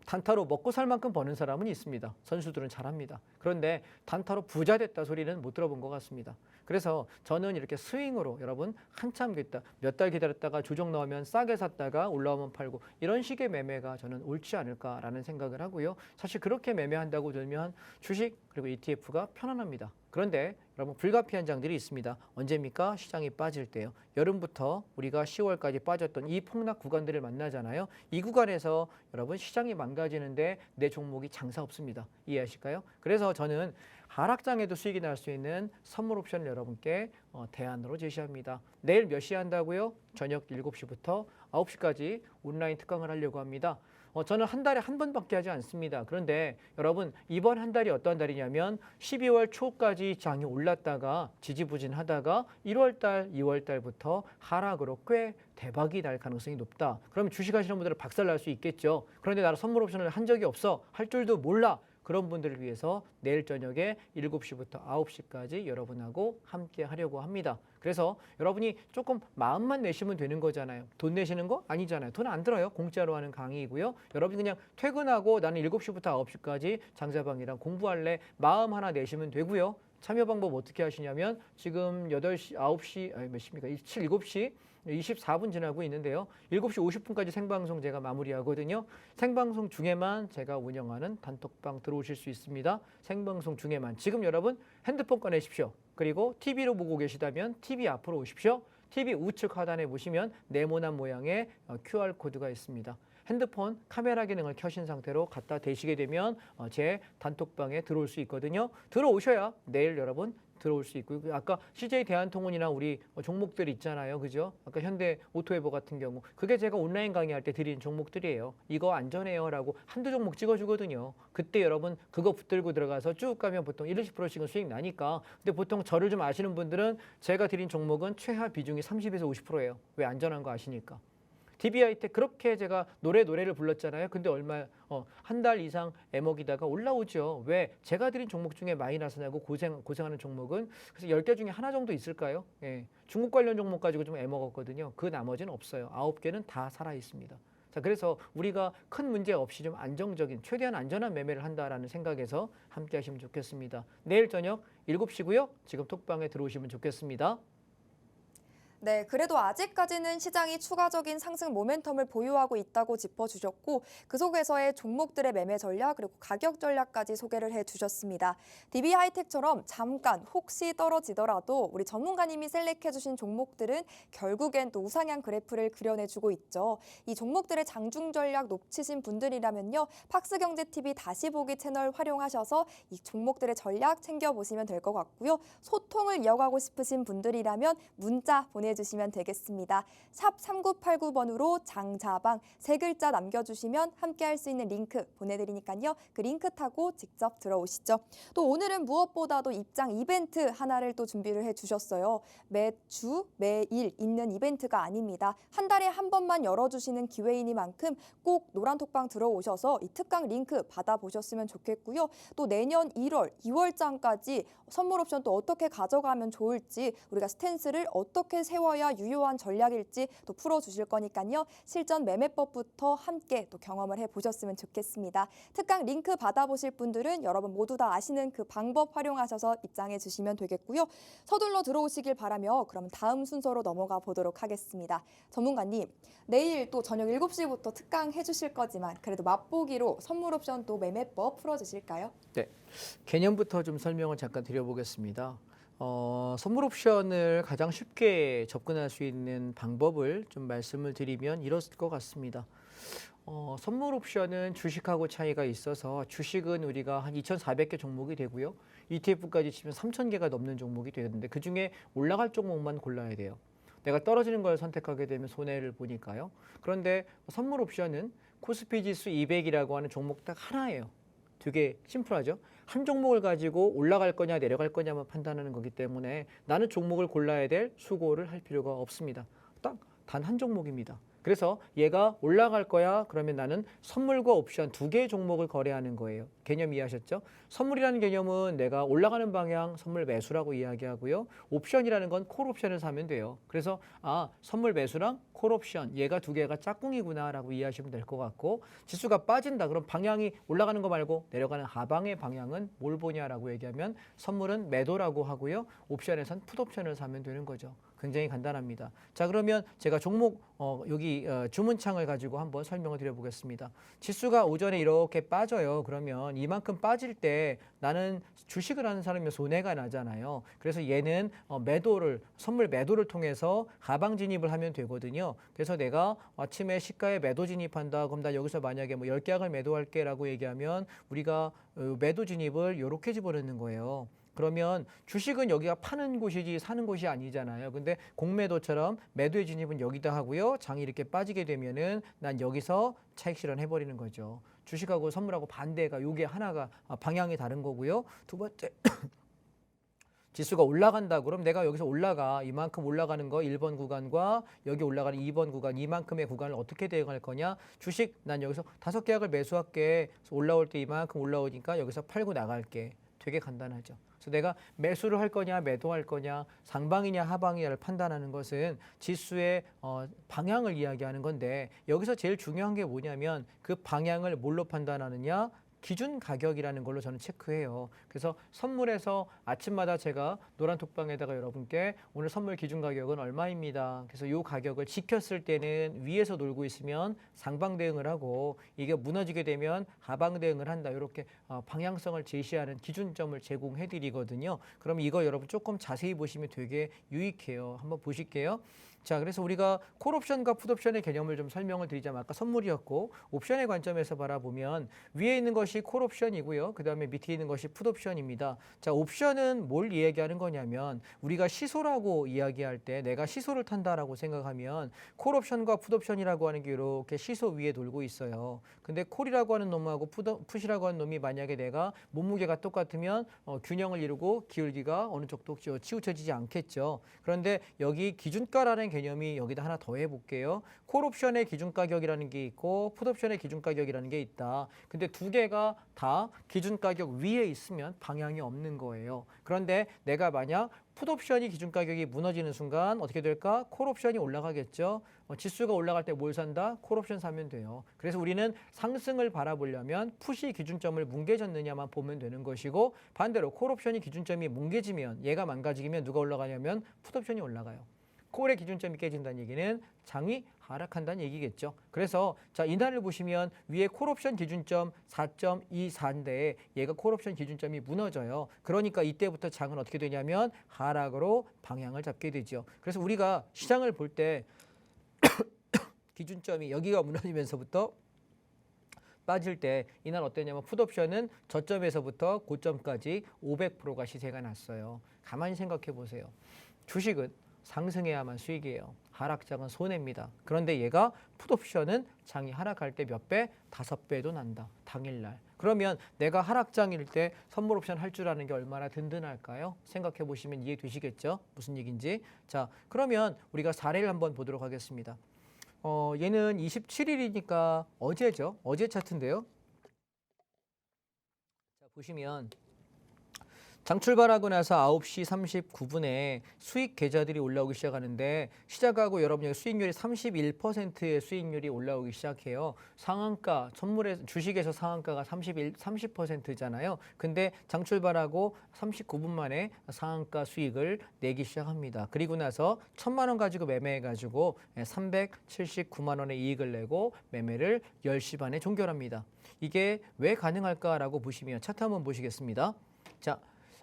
단타로 먹고 살 만큼 버는 사람은 있습니다. 선수들은 잘합니다. 그런데 단타로 부자 됐다 소리는 못 들어본 것 같습니다. 그래서 저는 이렇게 스윙으로 여러분 한참 몇 달 기다렸다가 조정 나오면 싸게 샀다가 올라오면 팔고 이런 식의 매매가 저는 옳지 않을까라는 생각을 하고요. 사실 그렇게 매매한다고 들면 주식 그리고 ETF가 편안합니다. 그런데 여러분 불가피한 장들이 있습니다. 언제입니까? 시장이 빠질 때요. 여름부터 우리가 10월까지 빠졌던 이 폭락 구간들을 만나잖아요. 이 구간에서 여러분 시장이 망가지는데 내 종목이 장사 없습니다. 이해하실까요? 그래서 저는 하락장에도 수익이 날 수 있는 선물 옵션을 여러분께 대안으로 제시합니다. 내일 몇 시에 한다고요? 저녁 7시부터 9시까지 온라인 특강을 하려고 합니다. 저는 한 달에 한 번밖에 하지 않습니다. 그런데 여러분 이번 한 달이 어떤 달이냐면 12월 초까지 장이 올랐다가 지지부진하다가 1월 달, 2월 달부터 하락으로 꽤 대박이 날 가능성이 높다. 그러면 주식하시는 분들은 박살날 수 있겠죠. 그런데 나는 선물 옵션을 한 적이 없어. 할 줄도 몰라. 그런 분들을 위해서 내일 저녁에 7시부터 9시까지 여러분하고 함께 하려고 합니다. 그래서 여러분이 조금 마음만 내시면 되는 거잖아요. 돈 내시는 거 아니잖아요. 돈 안 들어요. 공짜로 하는 강의이고요. 여러분이 그냥 퇴근하고 나는 7시부터 9시까지 장자방이랑 공부할래. 마음 하나 내시면 되고요. 참여 방법 어떻게 하시냐면 지금 8시, 9시, 아니 몇 시입니까? 7시 24분 지나고 있는데요. 7시 50분까지 생방송 제가 마무리하거든요. 생방송 중에만 제가 운영하는 단톡방 들어오실 수 있습니다. 생방송 중에만. 지금 여러분 핸드폰 꺼내십시오. 그리고 TV로 보고 계시다면 TV 앞으로 오십시오. TV 우측 하단에 보시면 네모난 모양의 QR코드가 있습니다. 핸드폰 카메라 기능을 켜신 상태로 갖다 대시게 되면 제 단톡방에 들어올 수 있거든요. 들어오셔야 내일 여러분 들어올 수 있고요. 아까 CJ 대한통운이나 우리 종목들 있잖아요. 그죠? 아까 현대 오토에버 같은 경우 그게 제가 온라인 강의할 때 드린 종목들이에요. 이거 안전해요 라고 한두 종목 찍어주거든요. 그때 여러분 그거 붙들고 들어가서 쭉 가면 보통 1, 20%씩은 수익 나니까. 근데 보통 저를 좀 아시는 분들은 제가 드린 종목은 최하 비중이 30에서 50%예요. 왜 안전한 거 아시니까. DBI 때 그렇게 제가 노래를 불렀잖아요. 근데 한 달 이상 애먹이다가 올라오죠. 왜? 제가 드린 종목 중에 많이 나서냐고 고생하는 종목은 그래서 10개 중에 하나 정도 있을까요? 예. 중국 관련 종목 가지고 좀 애먹었거든요. 그 나머지는 없어요. 9개는 다 살아 있습니다. 자, 그래서 우리가 큰 문제 없이 좀 안정적인 최대한 안전한 매매를 한다라는 생각에서 함께 하시면 좋겠습니다. 내일 저녁 7시고요. 지금 톡방에 들어오시면 좋겠습니다. 네, 그래도 아직까지는 시장이 추가적인 상승 모멘텀을 보유하고 있다고 짚어주셨고 그 속에서의 종목들의 매매 전략 그리고 가격 전략까지 소개를 해주셨습니다. DB 하이텍처럼 잠깐 혹시 떨어지더라도 우리 전문가님이 셀렉해주신 종목들은 결국엔 또 우상향 그래프를 그려내주고 있죠. 이 종목들의 장중 전략 놓치신 분들이라면요. 팍스경제TV 다시 보기 채널 활용하셔서 이 종목들의 전략 챙겨보시면 될 것 같고요. 소통을 이어가고 싶으신 분들이라면 문자 보내주시면 되겠습니다. 샵 3989번으로 장자방 3글자 남겨주시면 함께 할 수 있는 링크 보내드리니까요. 그 링크 타고 직접 들어오시죠. 또 오늘은 무엇보다도 입장 이벤트 하나를 또 준비를 해주셨어요. 매주 매일 있는 이벤트가 아닙니다. 한 달에 한 번만 열어주시는 기회이니만큼 꼭 노란톡방 들어오셔서 이 특강 링크 받아보셨으면 좋겠고요. 또 내년 1월, 2월장까지 선물 옵션 또 어떻게 가져가면 좋을지 우리가 스탠스를 어떻게 세워야 유효한 전략일지 또 풀어주실 거니까요. 실전 매매법부터 함께 또 경험을 해보셨으면 좋겠습니다. 특강 링크 받아보실 분들은 여러분 모두 다 아시는 그 방법 활용하셔서 입장해 주시면 되겠고요. 서둘러 들어오시길 바라며 그럼 다음 순서로 넘어가 보도록 하겠습니다. 전문가님, 내일 또 저녁 7시부터 특강 해주실 거지만 그래도 맛보기로 선물 옵션 또 매매법 풀어주실까요? 네, 개념부터 좀 설명을 잠깐 드려보겠습니다. 선물 옵션을 가장 쉽게 접근할 수 있는 방법을 좀 말씀을 드리면 이럴 것 같습니다. 선물 옵션은 주식하고 차이가 있어서 주식은 우리가 한 2,400개 종목이 되고요. ETF까지 치면 3,000개가 넘는 종목이 되는데 그중에 올라갈 종목만 골라야 돼요. 내가 떨어지는 걸 선택하게 되면 손해를 보니까요. 그런데 선물 옵션은 코스피 지수 200이라고 하는 종목 딱 하나예요. 되게 심플하죠. 한 종목을 가지고 올라갈 거냐 내려갈 거냐만 판단하는 거기 때문에 나는 종목을 골라야 될 수고를 할 필요가 없습니다. 딱 단 한 종목입니다. 그래서 얘가 올라갈 거야 그러면 나는 선물과 옵션 2개의 종목을 거래하는 거예요. 개념 이해하셨죠? 선물이라는 개념은 내가 올라가는 방향 선물 매수라고 이야기하고요. 옵션이라는 건 콜 옵션을 사면 돼요. 그래서 선물 매수랑 콜 옵션 얘가 2개가 짝꿍이구나 라고 이해하시면 될 것 같고 지수가 빠진다 그럼 방향이 올라가는 거 말고 내려가는 하방의 방향은 뭘 보냐라고 얘기하면 선물은 매도라고 하고요. 옵션에선 풋 옵션을 사면 되는 거죠. 굉장히 간단합니다. 자 그러면 제가 종목 여기 주문창을 가지고 한번 설명을 드려보겠습니다. 지수가 오전에 이렇게 빠져요. 그러면 이만큼 빠질 때 나는 주식을 하는 사람이면 손해가 나잖아요. 그래서 얘는 선물 매도를 통해서 하방 진입을 하면 되거든요. 그래서 내가 아침에 시가에 매도 진입한다. 그럼 나 여기서 만약에 뭐 10계약을 매도할게 라고 얘기하면 우리가 매도 진입을 이렇게 집어넣는 거예요. 그러면 주식은 여기가 파는 곳이지 사는 곳이 아니잖아요. 근데 공매도처럼 매도의 진입은 여기다 하고요. 장이 이렇게 빠지게 되면은 난 여기서 차익 실현해버리는 거죠. 주식하고 선물하고 반대가 요게 하나가 방향이 다른 거고요. 두 번째 지수가 올라간다 그럼 내가 여기서 올라가 이만큼 올라가는 거 1번 구간과 여기 올라가는 2번 구간 이만큼의 구간을 어떻게 대응할 거냐. 주식 난 여기서 5계약을 매수할게. 그래서 올라올 때 이만큼 올라오니까 여기서 팔고 나갈게. 되게 간단하죠. 그래서 내가 매수를 할 거냐 매도할 거냐 상방이냐 하방이냐를 판단하는 것은 지수의 방향을 이야기하는 건데 여기서 제일 중요한 게 뭐냐면 그 방향을 뭘로 판단하느냐. 기준 가격이라는 걸로 저는 체크해요. 그래서 선물에서 아침마다 제가 노란 톡방에다가 여러분께 오늘 선물 기준 가격은 얼마입니다. 그래서 이 가격을 지켰을 때는 위에서 놀고 있으면 상방 대응을 하고 이게 무너지게 되면 하방 대응을 한다. 이렇게 방향성을 제시하는 기준점을 제공해 드리거든요. 그럼 이거 여러분 조금 자세히 보시면 되게 유익해요. 한번 보실게요. 자, 그래서 우리가 콜옵션과 풋옵션의 개념을 좀 설명을 드리자면 아까 선물이었고 옵션의 관점에서 바라보면 위에 있는 것이 콜옵션이고요. 그 다음에 밑에 있는 것이 풋옵션입니다. 자, 옵션은 뭘 이야기하는 거냐면 우리가 시소라고 이야기할 때 내가 시소를 탄다라고 생각하면 콜옵션과 풋옵션이라고 하는 게 이렇게 시소 위에 돌고 있어요. 근데 콜이라고 하는 놈하고 풋이라고 하는 놈이 만약에 내가 몸무게가 똑같으면 균형을 이루고 기울기가 어느 쪽도 치우쳐지지 않겠죠. 그런데 여기 기준가라는 개념이 여기다 하나 더 해볼게요. 콜옵션의 기준가격이라는 게 있고 풋옵션의 기준가격이라는 게 있다. 근데 두 개가 다 기준가격 위에 있으면 방향이 없는 거예요. 그런데 내가 만약 풋옵션이 기준가격이 무너지는 순간 어떻게 될까? 콜옵션이 올라가겠죠. 지수가 올라갈 때 뭘 산다? 콜옵션 사면 돼요. 그래서 우리는 상승을 바라보려면 풋이 기준점을 뭉개졌느냐만 보면 되는 것이고 반대로 콜옵션이 기준점이 뭉개지면 얘가 망가지면 누가 올라가냐면 풋옵션이 올라가요. 콜의 기준점이 깨진다는 얘기는 장이 하락한다는 얘기겠죠. 그래서 자, 이날을 보시면 위에 콜옵션 기준점 4.24인데 얘가 콜옵션 기준점이 무너져요. 그러니까 이때부터 장은 어떻게 되냐면 하락으로 방향을 잡게 되죠. 그래서 우리가 시장을 볼 때 기준점이 여기가 무너지면서부터 빠질 때 이날 어땠냐면 풋옵션은 저점에서부터 고점까지 500%가 시세가 났어요. 가만히 생각해 보세요. 주식은 상승해야만 수익이에요. 하락장은 손해입니다. 그런데 얘가 풋옵션은 장이 하락할 때 몇 배? 5배도 난다. 당일날. 그러면 내가 하락장일 때 선물옵션 할 줄 아는 게 얼마나 든든할까요? 생각해 보시면 이해되시겠죠? 무슨 얘기인지. 자, 그러면 우리가 사례를 한번 보도록 하겠습니다. 얘는 27일이니까 어제죠. 어제 차트인데요. 자, 보시면 장 출발하고 나서 9시 39분에 수익 계좌들이 올라오기 시작하는데 시작하고 여러분 수익률이 31%의 수익률이 올라오기 시작해요. 상한가, 선물의 주식에서 상한가가 30%잖아요. 근데 장 출발하고 39분 만에 상한가 수익을 내기 시작합니다. 그리고 나서 1,000만 원 가지고 매매해가지고 379만 원의 이익을 내고 매매를 10시 반에 종결합니다. 이게 왜 가능할까라고 보시면 차트 한번 보시겠습니다. 자,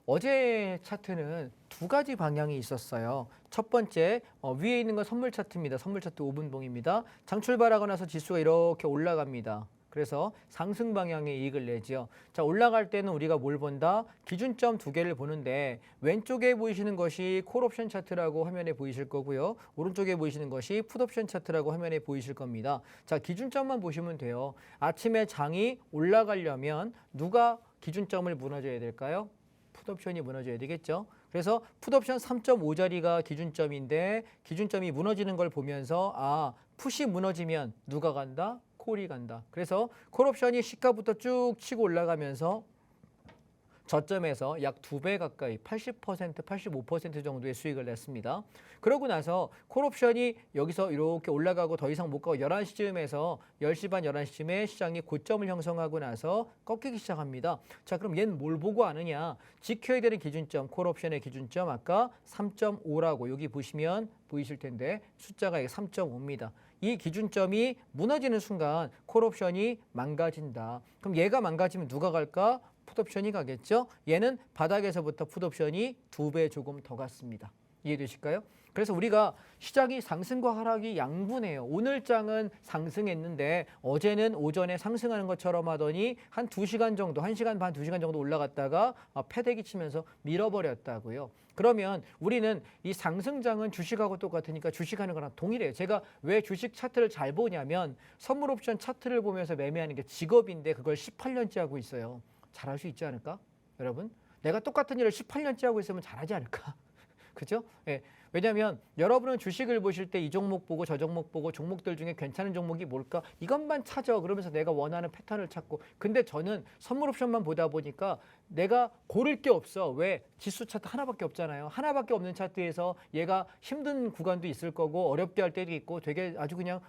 어제 차트는 두 가지 방향이 있었어요. 첫 번째 위에 있는 건 선물 차트입니다. 선물 차트 5분봉입니다. 장 출발하고 나서 지수가 이렇게 올라갑니다. 그래서 상승 방향의 이익을 내죠. 자, 올라갈 때는 우리가 뭘 본다? 기준점 두 개를 보는데 왼쪽에 보이시는 것이 콜옵션 차트라고 화면에 보이실 거고요. 오른쪽에 보이시는 것이 풋옵션 차트라고 화면에 보이실 겁니다. 자, 기준점만 보시면 돼요. 아침에 장이 올라가려면 누가 기준점을 무너져야 될까요? 풋옵션이 무너져야 되겠죠. 그래서 풋옵션 3.5자리가 기준점인데 기준점이 무너지는 걸 보면서 풋이 무너지면 누가 간다? 콜이 간다. 그래서 콜옵션이 시가부터 쭉 치고 올라가면서 저점에서 약 2배 가까이 80%, 85% 정도의 수익을 냈습니다. 그러고 나서 콜옵션이 여기서 이렇게 올라가고 더 이상 못 가고 11시쯤에서 10시 반, 11시쯤에 시장이 고점을 형성하고 나서 꺾이기 시작합니다. 자, 그럼 얘는 뭘 보고 아느냐? 지켜야 되는 기준점, 콜옵션의 기준점 아까 3.5라고 여기 보시면 보이실 텐데 숫자가 3.5입니다. 이 기준점이 무너지는 순간 콜옵션이 망가진다. 그럼 얘가 망가지면 누가 갈까? 풋옵션이 가겠죠. 얘는 바닥에서부터 풋옵션이 2배 조금 더 갔습니다. 이해되실까요? 그래서 우리가 시장이 상승과 하락이 양분해요. 오늘 장은 상승했는데 어제는 오전에 상승하는 것처럼 하더니 한 2시간 정도, 1시간 반, 2시간 정도 올라갔다가 패대기 치면서 밀어버렸다고요. 그러면 우리는 이 상승장은 주식하고 똑같으니까 주식하는 거랑 동일해요. 제가 왜 주식 차트를 잘 보냐면 선물 옵션 차트를 보면서 매매하는 게 직업인데 그걸 18년째 하고 있어요. 잘할 수 있지 않을까? 여러분? 내가 똑같은 일을 18년째 하고 있으면 잘하지 않을까? 그죠? 예. 왜냐하면 여러분은 주식을 보실 때 이 종목 보고 저 종목 보고 종목들 중에 괜찮은 종목이 뭘까? 이것만 찾아. 그러면서 내가 원하는 패턴을 찾고. 근데 저는 선물 옵션만 보다 보니까 내가 고를 게 없어. 왜? 지수 차트 하나밖에 없잖아요. 하나밖에 없는 차트에서 얘가 힘든 구간도 있을 거고 어렵게 할 때도 있고 되게 아주 그냥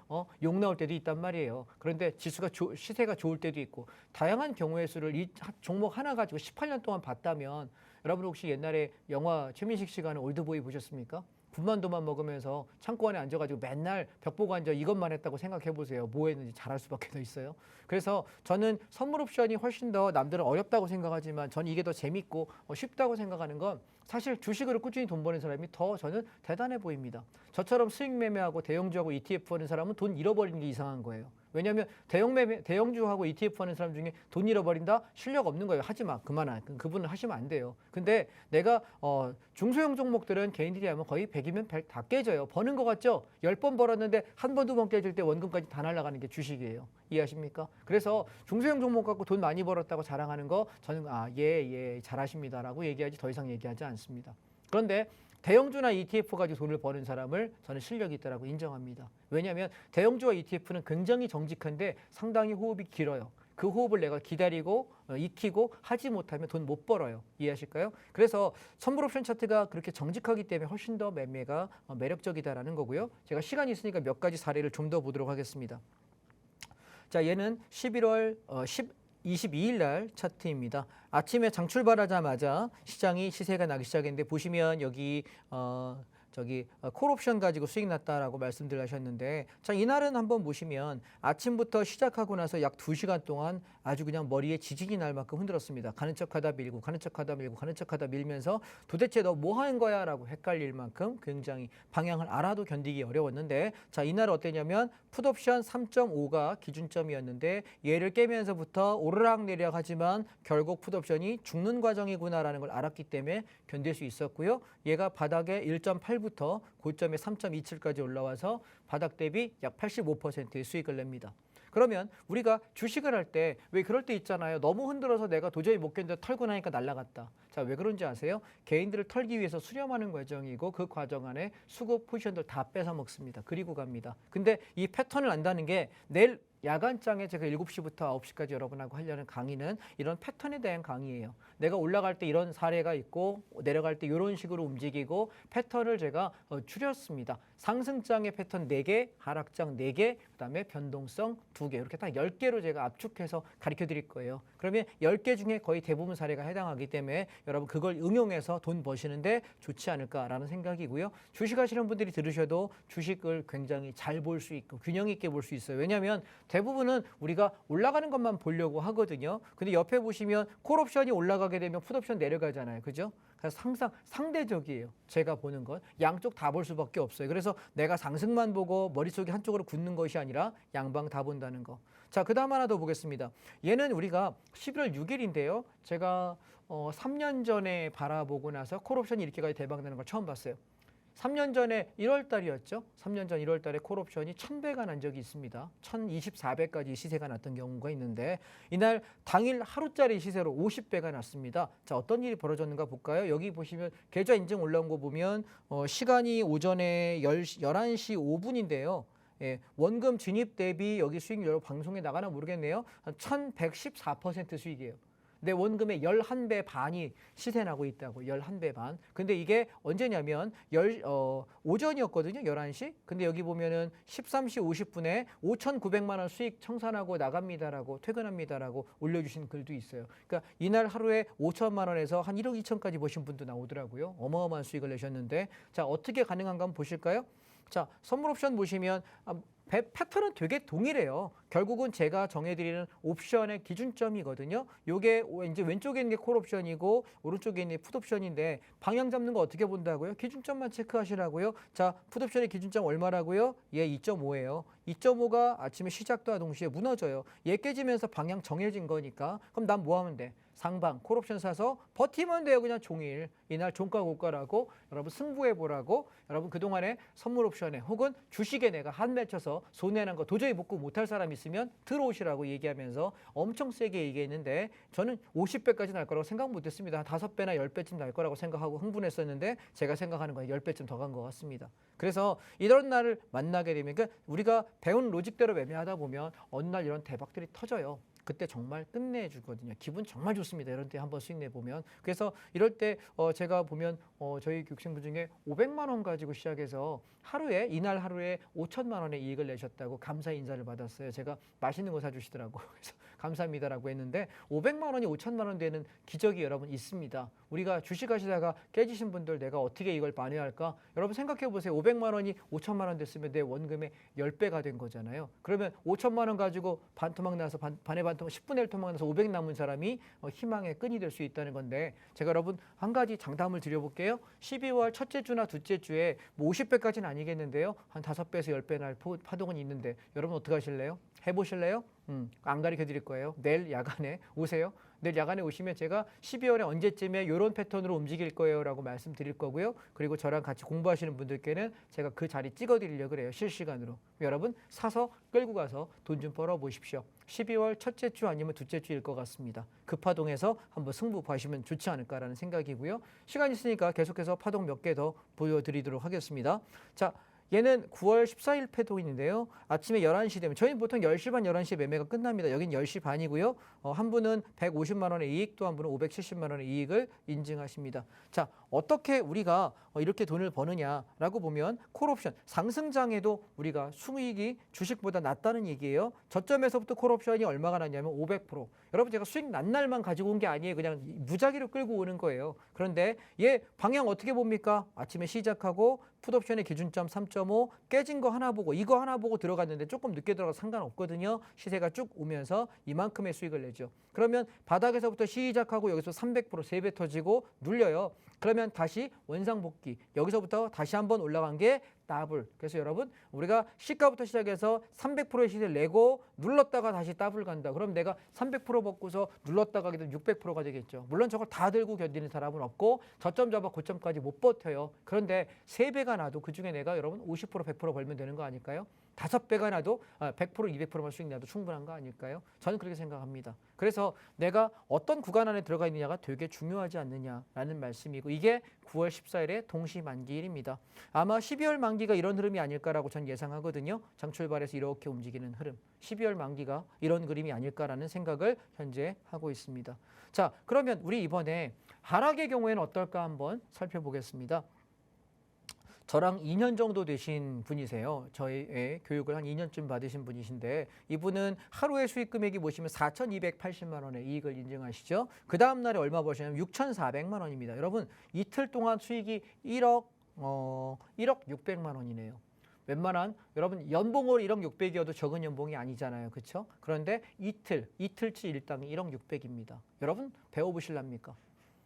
욕 나올 때도 있단 말이에요. 그런데 지수가 시세가 좋을 때도 있고 다양한 경우의 수를 이 종목 하나 가지고 18년 동안 봤다면 여러분 혹시 옛날에 영화 최민식 씨가 하는 올드보이 보셨습니까? 군만두만 먹으면서 창고 안에 앉아가지고 맨날 벽 보고 앉아 이것만 했다고 생각해 보세요. 뭐 했는지 잘할 수밖에 더 있어요. 그래서 저는 선물 옵션이 훨씬 더 남들은 어렵다고 생각하지만 저는 이게 더 재밌고 쉽다고 생각하는 건 사실 주식으로 꾸준히 돈 버는 사람이 더 저는 대단해 보입니다. 저처럼 수익 매매하고 대형주하고 ETF 하는 사람은 돈 잃어버리는 게 이상한 거예요. 왜냐하면 대형주하고 ETF 하는 사람 중에 돈 잃어버린다? 실력 없는 거예요. 하지 마. 그만하. 그분은 하시면 안 돼요. 근데 내가 중소형 종목들은 개인들이 하면 거의 100이면 100 다 깨져요. 버는 것 같죠? 10번 벌었는데 한 번, 두 번 깨질 때 원금까지 다 날아가는 게 주식이에요. 이해하십니까? 그래서 중소형 종목 갖고 돈 많이 벌었다고 자랑하는 거 저는 예, 잘하십니다라고 얘기하지 더 이상 얘기하지 않습니다. 그런데 대형주나 ETF 가지고 돈을 버는 사람을 저는 실력이 있다고 인정합니다. 왜냐하면 대형주와 ETF는 굉장히 정직한데 상당히 호흡이 길어요. 그 호흡을 내가 기다리고 익히고 하지 못하면 돈 못 벌어요. 이해하실까요? 그래서 선물 옵션 차트가 그렇게 정직하기 때문에 훨씬 더 매매가 매력적이다라는 거고요. 제가 시간이 있으니까 몇 가지 사례를 좀 더 보도록 하겠습니다. 자, 얘는 11월 22일 날 차트입니다. 아침에 장 출발하자마자 시장이 시세가 나기 시작했는데 보시면 여기 콜옵션 가지고 수익 났다라고 말씀들 하셨는데 자, 이날은 한번 보시면 아침부터 시작하고 나서 약 2시간 동안 아주 그냥 머리에 지진이 날 만큼 흔들었습니다. 가는 척하다 밀고 가는 척하다 밀고 가는 척하다 밀면서 도대체 너 뭐 하는 거야? 라고 헷갈릴 만큼 굉장히 방향을 알아도 견디기 어려웠는데 자, 이날 어땠냐면 풋옵션 3.5가 기준점이었는데 얘를 깨면서부터 오르락내리락 하지만 결국 풋옵션이 죽는 과정이구나라는 걸 알았기 때문에 견딜 수 있었고요. 얘가 바닥에 1.8부터 고점에 3.27까지 올라와서 바닥 대비 약 85%의 수익을 냅니다. 그러면 우리가 주식을 할 때 왜 그럴 때 있잖아요. 너무 흔들어서 내가 도저히 못 견뎌 털고 나니까 날아갔다. 자, 왜 그런지 아세요? 개인들을 털기 위해서 수렴하는 과정이고 그 과정 안에 수급 포지션들 다 뺏어 먹습니다. 그리고 갑니다. 근데 이 패턴을 안다는 게 내일 야간장에 제가 7시부터 9시까지 여러분하고 하려는 강의는 이런 패턴에 대한 강의예요. 내가 올라갈 때 이런 사례가 있고 내려갈 때 이런 식으로 움직이고 패턴을 제가 추렸습니다. 상승장의 패턴 4개, 하락장 4개, 그다음에 변동성 2개 이렇게 딱 10개로 제가 압축해서 가르쳐 드릴 거예요. 그러면 10개 중에 거의 대부분 사례가 해당하기 때문에 여러분 그걸 응용해서 돈 버시는데 좋지 않을까라는 생각이고요. 주식하시는 분들이 들으셔도 주식을 굉장히 잘 볼 수 있고 균형 있게 볼 수 있어요. 왜냐하면 대부분은 우리가 올라가는 것만 보려고 하거든요. 근데 옆에 보시면 콜옵션이 올라가게 되면 풋옵션 내려가잖아요. 그죠? 그래서 항상 상대적이에요. 제가 보는 건 양쪽 다 볼 수밖에 없어요. 그래서 내가 상승만 보고 머릿속이 한쪽으로 굳는 것이 아니라 양방 다 본다는 거. 자, 그 다음 하나 더 보겠습니다. 얘는 우리가 11월 6일인데요. 제가 3년 전에 바라보고 나서 콜옵션이 이렇게까지 대박나는 걸 처음 봤어요. 3년 전에 1월 달이었죠. 3년 전 1월 달에 콜옵션이 1000배가 난 적이 있습니다. 1024배까지 시세가 났던 경우가 있는데 이날 당일 하루짜리 시세로 50배가 났습니다. 자, 어떤 일이 벌어졌는가 볼까요? 여기 보시면 계좌 인증 올라온 거 보면 시간이 오전에 11시 5분인데요. 예, 원금 진입 대비 여기 수익률 여러분 방송에 나가나 모르겠네요. 1114% 수익이에요. 내 원금의 11배 반이 시세 나고 있다고. 11배 반. 근데 이게 언제냐면 오전이었거든요. 11시. 근데 여기 보면은 13시 50분에 5,900만 원 수익 청산하고 나갑니다라고 퇴근합니다라고 올려주신 글도 있어요. 그러니까 이날 하루에 5천만 원에서 한 1억 2천까지 버신 분도 나오더라고요. 어마어마한 수익을 내셨는데 자, 어떻게 가능한가 한번 보실까요? 자, 선물 옵션 보시면 패턴은 되게 동일해요. 결국은 제가 정해드리는 옵션의 기준점이거든요. 요게 이제 왼쪽에 있는 게 콜 옵션이고 오른쪽에 있는 게 풋 옵션인데 방향 잡는 거 어떻게 본다고요? 기준점만 체크하시라고요. 자, 풋 옵션의 기준점 얼마라고요? 얘 2.5예요. 2.5가 아침에 시작과 동시에 무너져요. 얘 깨지면서 방향 정해진 거니까. 그럼 난 뭐 하면 돼? 상방 콜옵션 사서 버티면 돼요. 그냥 종일 이날 종가 고가라고 여러분 승부해 보라고 여러분 그동안에 선물 옵션에 혹은 주식에 내가 한 맺혀서 손해난 거 도저히 복구 못할 사람 있으면 들어오시라고 얘기하면서 엄청 세게 얘기했는데 저는 50배까지 날 거라고 생각 못했습니다. 한 5배나 10배쯤 날 거라고 생각하고 흥분했었는데 제가 생각하는 거에 10배쯤 더 간 것 같습니다. 그래서 이런 날을 만나게 되면 그러니까 우리가 배운 로직대로 매매하다 보면 어느 날 이런 대박들이 터져요. 그때 정말 끝내주거든요. 기분 정말 좋습니다. 이런 때 한번 수익 내보면. 그래서 이럴 때 제가 보면 저희 교육생분 중에 500만 원 가지고 시작해서 하루에 이날 하루에 5천만 원의 이익을 내셨다고 감사 인사를 받았어요. 제가 맛있는 거 사주시더라고. 그래서 감사합니다라고 했는데 500만 원이 5천만 원 되는 기적이 여러분 있습니다. 우리가 주식하시다가 깨지신 분들 내가 어떻게 이걸 만회할까? 여러분 생각해 보세요. 500만 원이 5천만 원 됐으면 내 원금의 10배가 된 거잖아요. 그러면 5천만 원 가지고 반토막 나서 반의 반토막 10분의 1 토막 나서 500 남은 사람이 희망의 끈이 될 수 있다는 건데 제가 여러분 한 가지 장담을 드려볼게요. 12월 첫째 주나 둘째 주에 뭐 50배까지는 아니겠는데요. 한 5배에서 10배 날 파동은 있는데 여러분 어떻게 하실래요? 해보실래요? 안 가르쳐 드릴 거예요. 내일 야간에 오세요. 내일 야간에 오시면 제가 12월에 언제쯤에 이런 패턴으로 움직일 거예요 라고 말씀드릴 거고요. 그리고 저랑 같이 공부하시는 분들께는 제가 그 자리 찍어 드리려고 그래요. 실시간으로. 여러분 사서 끌고 가서 돈 좀 벌어 보십시오. 12월 첫째 주 아니면 둘째 주일 것 같습니다. 그 파동에서 한번 승부 보시면 좋지 않을까라는 생각이고요. 시간 있으니까 계속해서 파동 몇 개 더 보여드리도록 하겠습니다. 자, 얘는 9월 14일 패동인데요. 아침에 11시 되면 저희는 보통 10시 반 11시에 매매가 끝납니다. 여긴 10시 반이고요. 한 분은 150만 원의 이익 또 한 분은 570만 원의 이익을 인증하십니다. 자, 어떻게 우리가 이렇게 돈을 버느냐라고 보면 콜옵션 상승장에도 우리가 수익이 주식보다 낮다는 얘기예요. 저점에서부터 콜옵션이 얼마가 났냐면 500%. 여러분 제가 수익 난 날만 가지고 온 게 아니에요. 그냥 무작위로 끌고 오는 거예요. 그런데 얘 방향 어떻게 봅니까? 아침에 시작하고 풋옵션의 기준점 3.5 깨진 거 하나 보고 이거 하나 보고 들어갔는데 조금 늦게 들어가도 상관없거든요. 시세가 쭉 오면서 이만큼의 수익을 내죠. 그러면 바닥에서부터 시작하고 여기서 300% 3배 터지고 눌려요. 그러면 다시 원상복귀. 여기서부터 다시 한번 올라간 게 더블. 그래서 여러분 우리가 시가부터 시작해서 300%의 시세를 내고 눌렀다가 다시 더블 간다. 그럼 내가 300% 먹고서 눌렀다가 하게 되면 600%가 되겠죠. 물론 저걸 다 들고 견디는 사람은 없고 저점 잡아 고점까지 못 버텨요. 그런데 3배가 나도 그중에 내가 여러분 50% 100% 벌면 되는 거 아닐까요? 5배가 나도 100% 200%만 수익 나도 충분한 거 아닐까요? 저는 그렇게 생각합니다. 그래서 내가 어떤 구간 안에 들어가 있느냐가 되게 중요하지 않느냐라는 말씀이고 이게 9월 14일의 동시 만기일입니다. 아마 12월 만기가 이런 흐름이 아닐까라고 전 예상하거든요. 장 출발해서 이렇게 움직이는 흐름. 12월 만기가 이런 그림이 아닐까라는 생각을 현재 하고 있습니다. 자, 그러면 우리 이번에 하락의 경우에는 어떨까 한번 살펴보겠습니다. 저랑 2년 정도 되신 분이세요. 저희의 교육을 한 2년쯤 받으신 분이신데 이분은 하루의 수익 금액이 보시면 4,280만 원의 이익을 인증하시죠. 그 다음 날에 얼마 버시냐면 6,400만 원입니다. 여러분 이틀 동안 수익이 1억 600만 원이네요. 웬만한 여러분 연봉으로 1억 600이어도 적은 연봉이 아니잖아요. 그렇죠? 그런데 이틀치 일당이 1억 600입니다. 여러분 배워보실랍니까?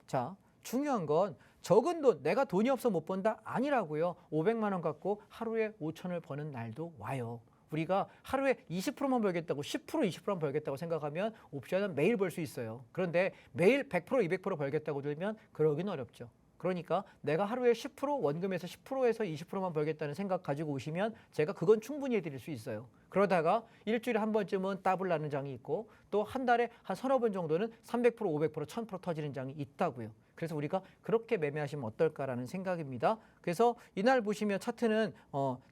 자, 중요한 건 적은 돈, 내가 돈이 없어 못 번다 아니라고요. 500만 원 갖고 하루에 5천을 버는 날도 와요. 우리가 하루에 20%만 벌겠다고 10% 20%만 벌겠다고 생각하면 옵션은 매일 벌 수 있어요. 그런데 매일 100% 200% 벌겠다고 들면 그러긴 어렵죠. 그러니까 내가 하루에 10% 원금에서 10%에서 20%만 벌겠다는 생각 가지고 오시면 제가 그건 충분히 해드릴 수 있어요. 그러다가 일주일에 한 번쯤은 더블 나는 장이 있고 또 한 달에 한 서너 번 정도는 300%, 500%, 1000% 터지는 장이 있다고요. 그래서 우리가 그렇게 매매하시면 어떨까라는 생각입니다. 그래서 이날 보시면 차트는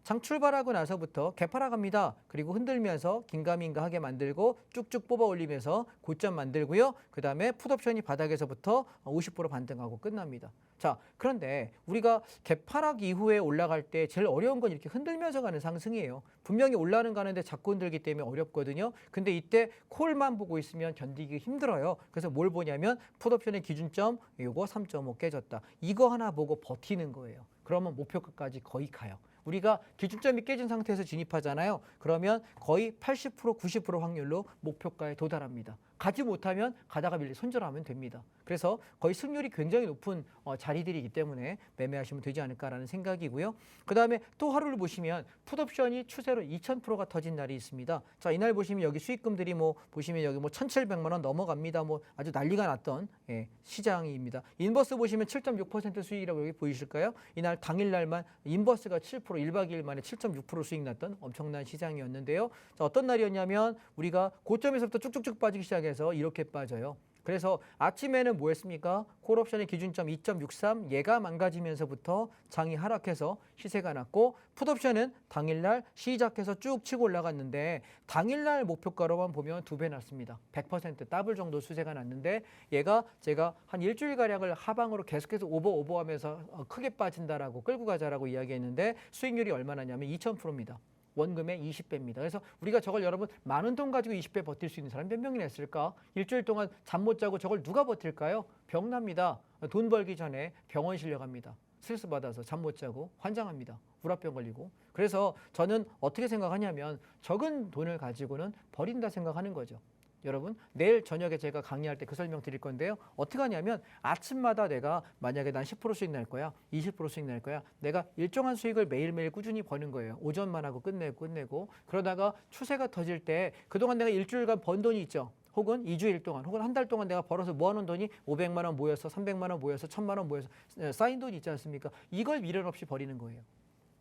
장 출발하고 나서부터 개파락합니다. 그리고 흔들면서 긴가민가하게 만들고 쭉쭉 뽑아 올리면서 고점 만들고요. 그 다음에 풋옵션이 바닥에서부터 50% 반등하고 끝납니다. 자, 그런데 우리가 개파락 이후에 올라갈 때 제일 어려운 건 이렇게 흔들면서 가는 상승이에요. 분명히 올라는 가는데 자꾸 흔들기 때문에 어렵거든요. 근데 이때 콜만 보고 있으면 견디기 힘들어요. 그래서 뭘 보냐면 풋옵션의 기준점 요거 3.5 깨졌다. 이거 하나 보고 버티는 거예요. 그러면 목표가까지 거의 가요. 우리가 기준점이 깨진 상태에서 진입하잖아요. 그러면 거의 80% 90% 확률로 목표가에 도달합니다. 가지 못하면 가다가 밀리 손절하면 됩니다. 그래서 거의 승률이 굉장히 높은 자리들이기 때문에 매매하시면 되지 않을까라는 생각이고요. 그 다음에 또 하루를 보시면 풋옵션이 추세로 2000%가 터진 날이 있습니다. 자, 이날 보시면 여기 수익금들이 보시면 여기 1700만 원 넘어갑니다. 아주 난리가 났던 시장입니다. 인버스 보시면 7.6% 수익이라고 여기 보이실까요? 이날 당일날만 인버스가 7% 1박 2일 만에 7.6% 수익 났던 엄청난 시장이었는데요. 자, 어떤 날이었냐면 우리가 고점에서부터 쭉쭉쭉 빠지기 시작해서 이렇게 빠져요. 그래서 아침에는 뭐 했습니까? 콜옵션의 기준점 2.63 얘가 망가지면서부터 장이 하락해서 시세가 났고 풋옵션은 당일날 시작해서 쭉 치고 올라갔는데 당일날 목표가로만 보면 2배 났습니다. 100% 더블 정도 수세가 났는데 얘가 제가 한 일주일가량을 하방으로 계속해서 오버하면서 크게 빠진다라고 끌고 가자라고 이야기했는데 수익률이 얼마나냐면 2000%입니다. 원금의 20배입니다. 그래서 우리가 저걸 여러분 10,000원 가지고 20배 버틸 수 있는 사람이 몇 명이나 있을까? 일주일 동안 잠 못 자고 저걸 누가 버틸까요? 병납니다. 돈 벌기 전에 병원 실려갑니다. 스트레스 받아서 잠 못 자고 환장합니다. 우라병 걸리고. 그래서 저는 어떻게 생각하냐면 적은 돈을 가지고는 버린다 생각하는 거죠. 여러분 내일 저녁에 제가 강의할 때 그 설명 드릴 건데요. 어떻게 하냐면 아침마다 내가 만약에 난 10% 수익 낼 거야. 20% 수익 낼 거야. 내가 일정한 수익을 매일매일 꾸준히 버는 거예요. 오전만 하고 끝내고 그러다가 추세가 터질 때 그동안 내가 일주일간 번 돈이 있죠. 혹은 2주일 동안 혹은 한 달 동안 내가 벌어서 모아놓은 돈이 500만 원 모여서 300만 원 모여서 1000만 원 모여서 쌓인 돈이 있지 않습니까? 이걸 미련 없이 버리는 거예요.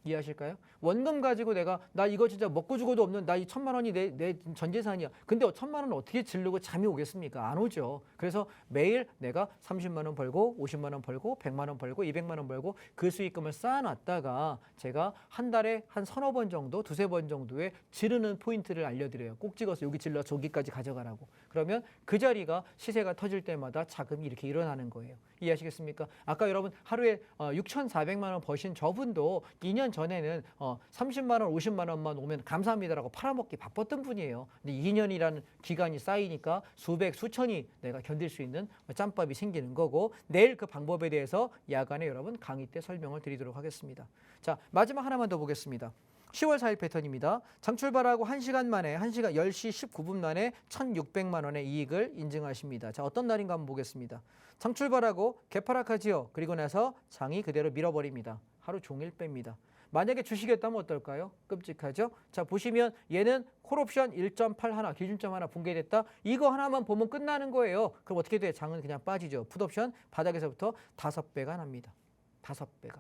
이해하실까요? 원금 가지고 나 이거 진짜 먹고 죽어도 없는 나 이 1000만 원이 내 전 재산이야. 근데 1000만 원을 어떻게 지르고 잠이 오겠습니까? 안 오죠. 그래서 매일 내가 30만 원 벌고 50만 원 벌고 100만 원 벌고 200만 원 벌고 그 수익금을 쌓아놨다가 제가 한 달에 한 서너 번 정도, 두세 번 정도의 지르는 포인트를 알려드려요. 꼭 찍어서 여기 질러 저기까지 가져가라고. 그러면 그 자리가 시세가 터질 때마다 자금이 이렇게 일어나는 거예요. 이해하시겠습니까? 아까 여러분 하루에 6,400만 원 버신 저분도 2년 전에는 30만 원, 50만 원만 오면 감사합니다라고 팔아먹기 바빴던 분이에요. 근데 2년이라는 기간이 쌓이니까 수백, 수천이 내가 견딜 수 있는 짬밥이 생기는 거고 내일 그 방법에 대해서 야간에 여러분 강의 때 설명을 드리도록 하겠습니다. 자, 마지막 하나만 더 보겠습니다. 10월 4일 패턴입니다. 장출발하고 1시간 만에 1시간 10시 19분 만에 1,600만 원의 이익을 인증하십니다. 자, 어떤 날인가 한번 보겠습니다. 장출발하고 개파락하지요. 그리고 나서 장이 그대로 밀어버립니다. 하루 종일 뺍니다. 만약에 주시겠다면 어떨까요? 끔찍하죠? 자, 보시면 얘는 콜옵션 1.81 기준점 하나 붕괴됐다. 이거 하나만 보면 끝나는 거예요. 그럼 어떻게 돼? 장은 그냥 빠지죠. 풋옵션 바닥에서부터 5배가 납니다. 5배가.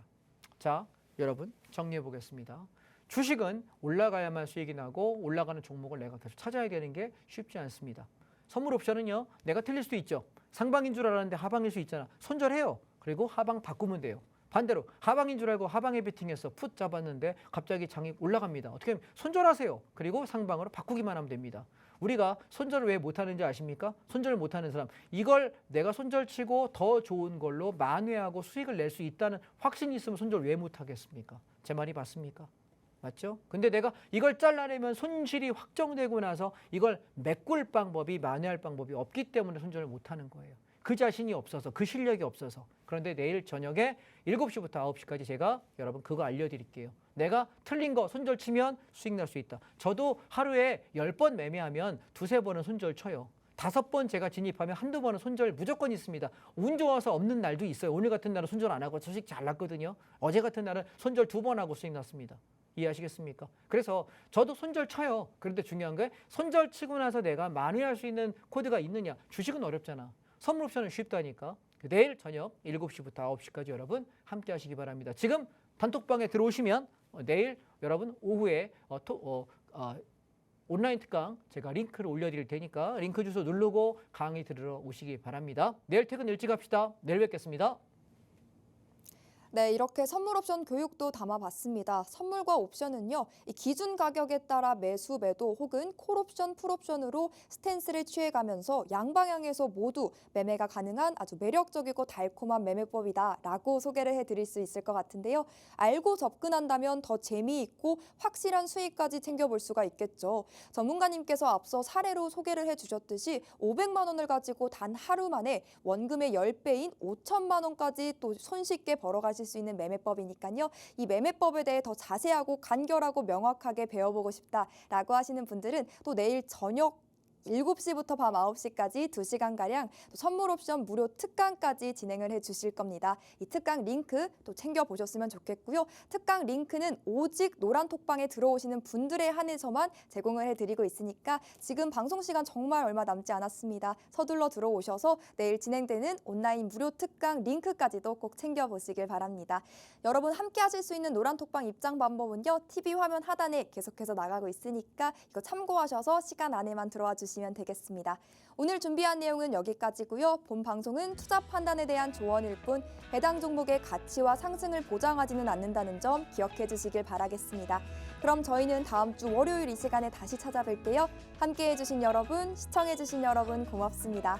자, 여러분 정리해 보겠습니다. 주식은 올라가야만 수익이 나고 올라가는 종목을 내가 계속 찾아야 되는 게 쉽지 않습니다. 선물 옵션은요. 내가 틀릴 수도 있죠. 상방인 줄 알았는데 하방일 수 있잖아. 손절해요. 그리고 하방 바꾸면 돼요. 반대로 하방인 줄 알고 하방에 베팅해서 풋 잡았는데 갑자기 장이 올라갑니다. 어떻게 하면 손절하세요. 그리고 상방으로 바꾸기만 하면 됩니다. 우리가 손절을 왜 못하는지 아십니까? 손절을 못하는 사람. 이걸 내가 손절치고 더 좋은 걸로 만회하고 수익을 낼 수 있다는 확신이 있으면 손절 왜 못하겠습니까? 제 말이 맞습니까? 맞죠? 근데 내가 이걸 잘라내면 손실이 확정되고 나서 이걸 메꿀 방법이 만회할 방법이 없기 때문에 손절을 못하는 거예요. 그 자신이 없어서 그 실력이 없어서. 그런데 내일 저녁에 7시부터 9시까지 제가 여러분 그거 알려드릴게요. 내가 틀린 거 손절 치면 수익 날 수 있다. 저도 하루에 10번 매매하면 두세 번은 손절 쳐요. 5번 제가 진입하면 한두 번은 손절 무조건 있습니다. 운 좋아서 없는 날도 있어요. 오늘 같은 날은 손절 안 하고 수익 잘 났거든요. 어제 같은 날은 손절 2번 하고 수익 났습니다. 이해하시겠습니까? 그래서 저도 손절 쳐요. 그런데 중요한 게 손절 치고 나서 내가 만회할 수 있는 코드가 있느냐. 주식은 어렵잖아. 선물 옵션은 쉽다니까. 내일 저녁 7시부터 9시까지 여러분 함께 하시기 바랍니다. 지금 단톡방에 들어오시면 내일 여러분 오후에 온라인 특강 제가 링크를 올려드릴 테니까 링크 주소 누르고 강의 들으러 오시기 바랍니다. 내일 퇴근 일찍 합시다. 내일 뵙겠습니다. 네, 이렇게 선물 옵션 교육도 담아봤습니다. 선물과 옵션은요, 이 기준 가격에 따라 매수, 매도 혹은 콜 옵션, 풀 옵션으로 스탠스를 취해가면서 양방향에서 모두 매매가 가능한 아주 매력적이고 달콤한 매매법이다라고 소개를 해드릴 수 있을 것 같은데요. 알고 접근한다면 더 재미있고 확실한 수익까지 챙겨볼 수가 있겠죠. 전문가님께서 앞서 사례로 소개를 해주셨듯이 500만 원을 가지고 단 하루 만에 원금의 10배인 5천만 원까지 또 손쉽게 벌어가실 수 있는 매매법이니까요. 이 매매법에 대해 더 자세하고 간결하고 명확하게 배워보고 싶다라고 하시는 분들은 또 내일 저녁 7시부터 밤 9시까지 2시간가량 선물 옵션 무료 특강까지 진행을 해주실 겁니다. 이 특강 링크 또 챙겨보셨으면 좋겠고요. 특강 링크는 오직 노란톡방에 들어오시는 분들에 한해서만 제공을 해드리고 있으니까 지금 방송 시간 정말 얼마 남지 않았습니다. 서둘러 들어오셔서 내일 진행되는 온라인 무료 특강 링크까지도 꼭 챙겨보시길 바랍니다. 여러분 함께 하실 수 있는 노란톡방 입장 방법은요. TV 화면 하단에 계속해서 나가고 있으니까 이거 참고하셔서 시간 안에만 들어와 주시면 되겠습니다. 오늘 준비한 내용은 여기까지고요. 본 방송은 투자 판단에 대한 조언일 뿐 해당 종목의 가치와 상승을 보장하지는 않는다는 점 기억해 주시길 바라겠습니다. 그럼 저희는 다음 주 월요일 이 시간에 다시 찾아뵐게요. 함께해 주신 여러분, 시청해 주신 여러분 고맙습니다.